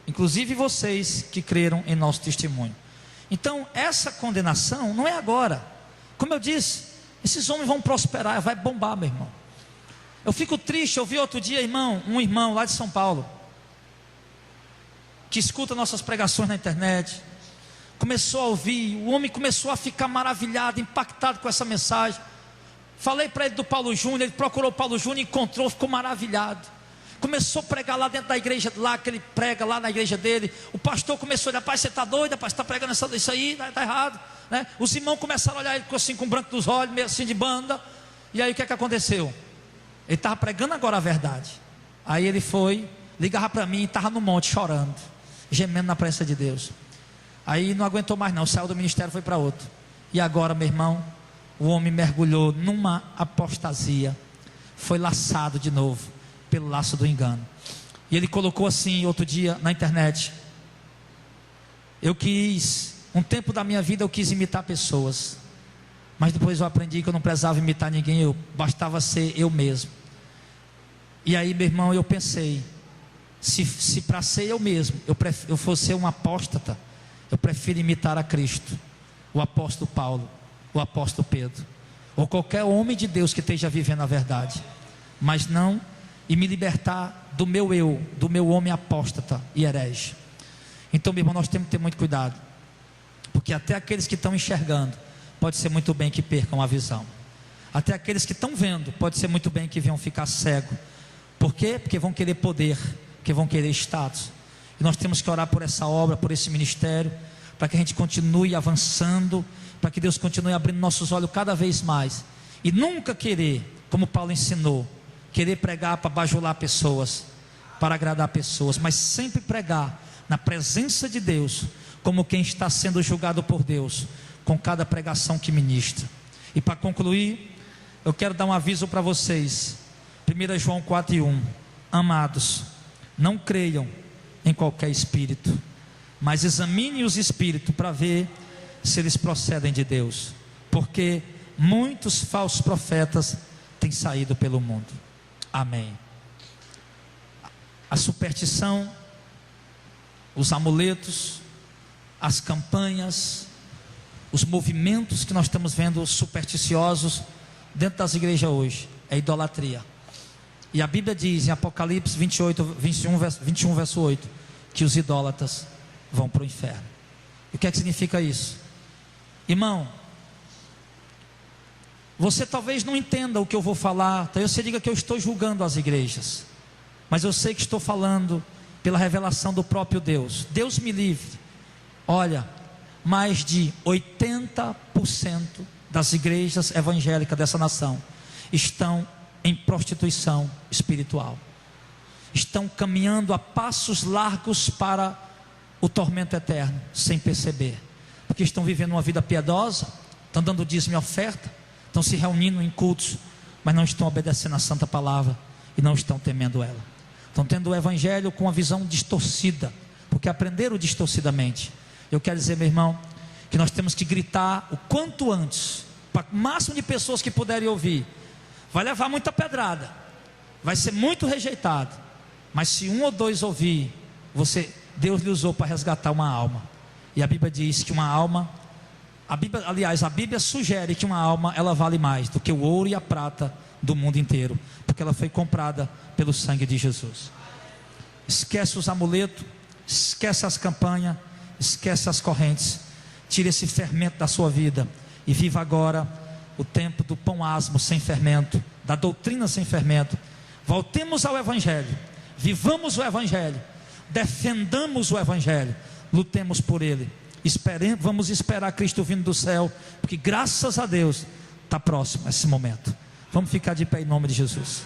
inclusive vocês que creram em nosso testemunho. Então essa condenação não é agora. Como eu disse, esses homens vão prosperar, vai bombar, meu irmão. Eu fico triste, eu vi outro dia, um irmão lá de São Paulo, que escuta nossas pregações na internet, começou a ouvir, o homem começou a ficar maravilhado, impactado com essa mensagem. Falei para ele do Paulo Júnior, ele procurou o Paulo Júnior, encontrou, ficou maravilhado. Começou a pregar lá dentro da igreja, lá que ele prega lá na igreja dele. O pastor começou a olhar: rapaz, você está doido, rapaz, você está pregando isso aí, está errado, né? Os irmãos começaram a olhar ele assim com o branco dos olhos, meio assim de banda. E aí o que é que aconteceu? Ele estava pregando agora a verdade. Aí ele foi, ligava para mim, estava no monte chorando, gemendo na presença de Deus. Aí não aguentou mais não, saiu do ministério, foi para outro. E agora, meu irmão, o homem mergulhou numa apostasia, foi laçado de novo pelo laço do engano. E ele colocou assim outro dia na internet: um tempo da minha vida eu quis imitar pessoas, mas depois eu aprendi que eu não precisava imitar ninguém, eu bastava ser eu mesmo. E aí, meu irmão, eu pensei, se para ser eu mesmo eu fosse ser um apóstata, eu prefiro imitar a Cristo, o apóstolo Paulo, o apóstolo Pedro, ou qualquer homem de Deus que esteja vivendo a verdade, mas não, e me libertar do meu homem apóstata e herege. Então, meu irmão, nós temos que ter muito cuidado, porque até aqueles que estão enxergando, pode ser muito bem que percam a visão. Até aqueles que estão vendo, pode ser muito bem que venham ficar cegos. Por quê? Porque vão querer poder, porque vão querer status. E nós temos que orar por essa obra, por esse ministério, para que a gente continue avançando, para que Deus continue abrindo nossos olhos cada vez mais, e nunca querer, como Paulo ensinou, querer pregar para bajular pessoas, para agradar pessoas, mas sempre pregar na presença de Deus, como quem está sendo julgado por Deus, com cada pregação que ministra. E para concluir, eu quero dar um aviso para vocês. 1 João 4:1: amados, não creiam em qualquer espírito, mas examinem os espíritos para ver se eles procedem de Deus, porque muitos falsos profetas têm saído pelo mundo. Amém. A superstição, os amuletos, as campanhas, os movimentos que nós estamos vendo supersticiosos dentro das igrejas hoje, é idolatria. E a Bíblia diz em Apocalipse 21 verso 8, que os idólatras vão para o inferno. E o que é que significa isso? Irmão, você talvez não entenda o que eu vou falar, talvez você diga que eu estou julgando as igrejas, mas eu sei que estou falando pela revelação do próprio Deus. Deus me livre. Olha, mais de 80% das igrejas evangélicas dessa nação estão em prostituição espiritual, estão caminhando a passos largos para o tormento eterno, sem perceber, porque estão vivendo uma vida piedosa, estão dando dízimo e oferta, estão se reunindo em cultos, mas não estão obedecendo a santa palavra e não estão temendo ela, estão tendo o evangelho com uma visão distorcida, porque aprenderam distorcidamente. Eu quero dizer, meu irmão, que nós temos que gritar o quanto antes, para o máximo de pessoas que puderem ouvir. Vai levar muita pedrada, vai ser muito rejeitado, mas se um ou dois ouvir, você Deus lhe usou para resgatar uma alma. E a Bíblia diz que uma alma, a Bíblia sugere que uma alma, ela vale mais do que o ouro e a prata do mundo inteiro, porque ela foi comprada pelo sangue de Jesus. Esquece os amuletos, esquece as campanhas, esquece as correntes, tire esse fermento da sua vida e viva agora o tempo do pão asmo sem fermento, da doutrina sem fermento. Voltemos ao Evangelho, vivamos o Evangelho, defendamos o Evangelho, lutemos por ele, vamos esperar Cristo vindo do céu, porque graças a Deus está próximo esse momento. Vamos ficar de pé em nome de Jesus.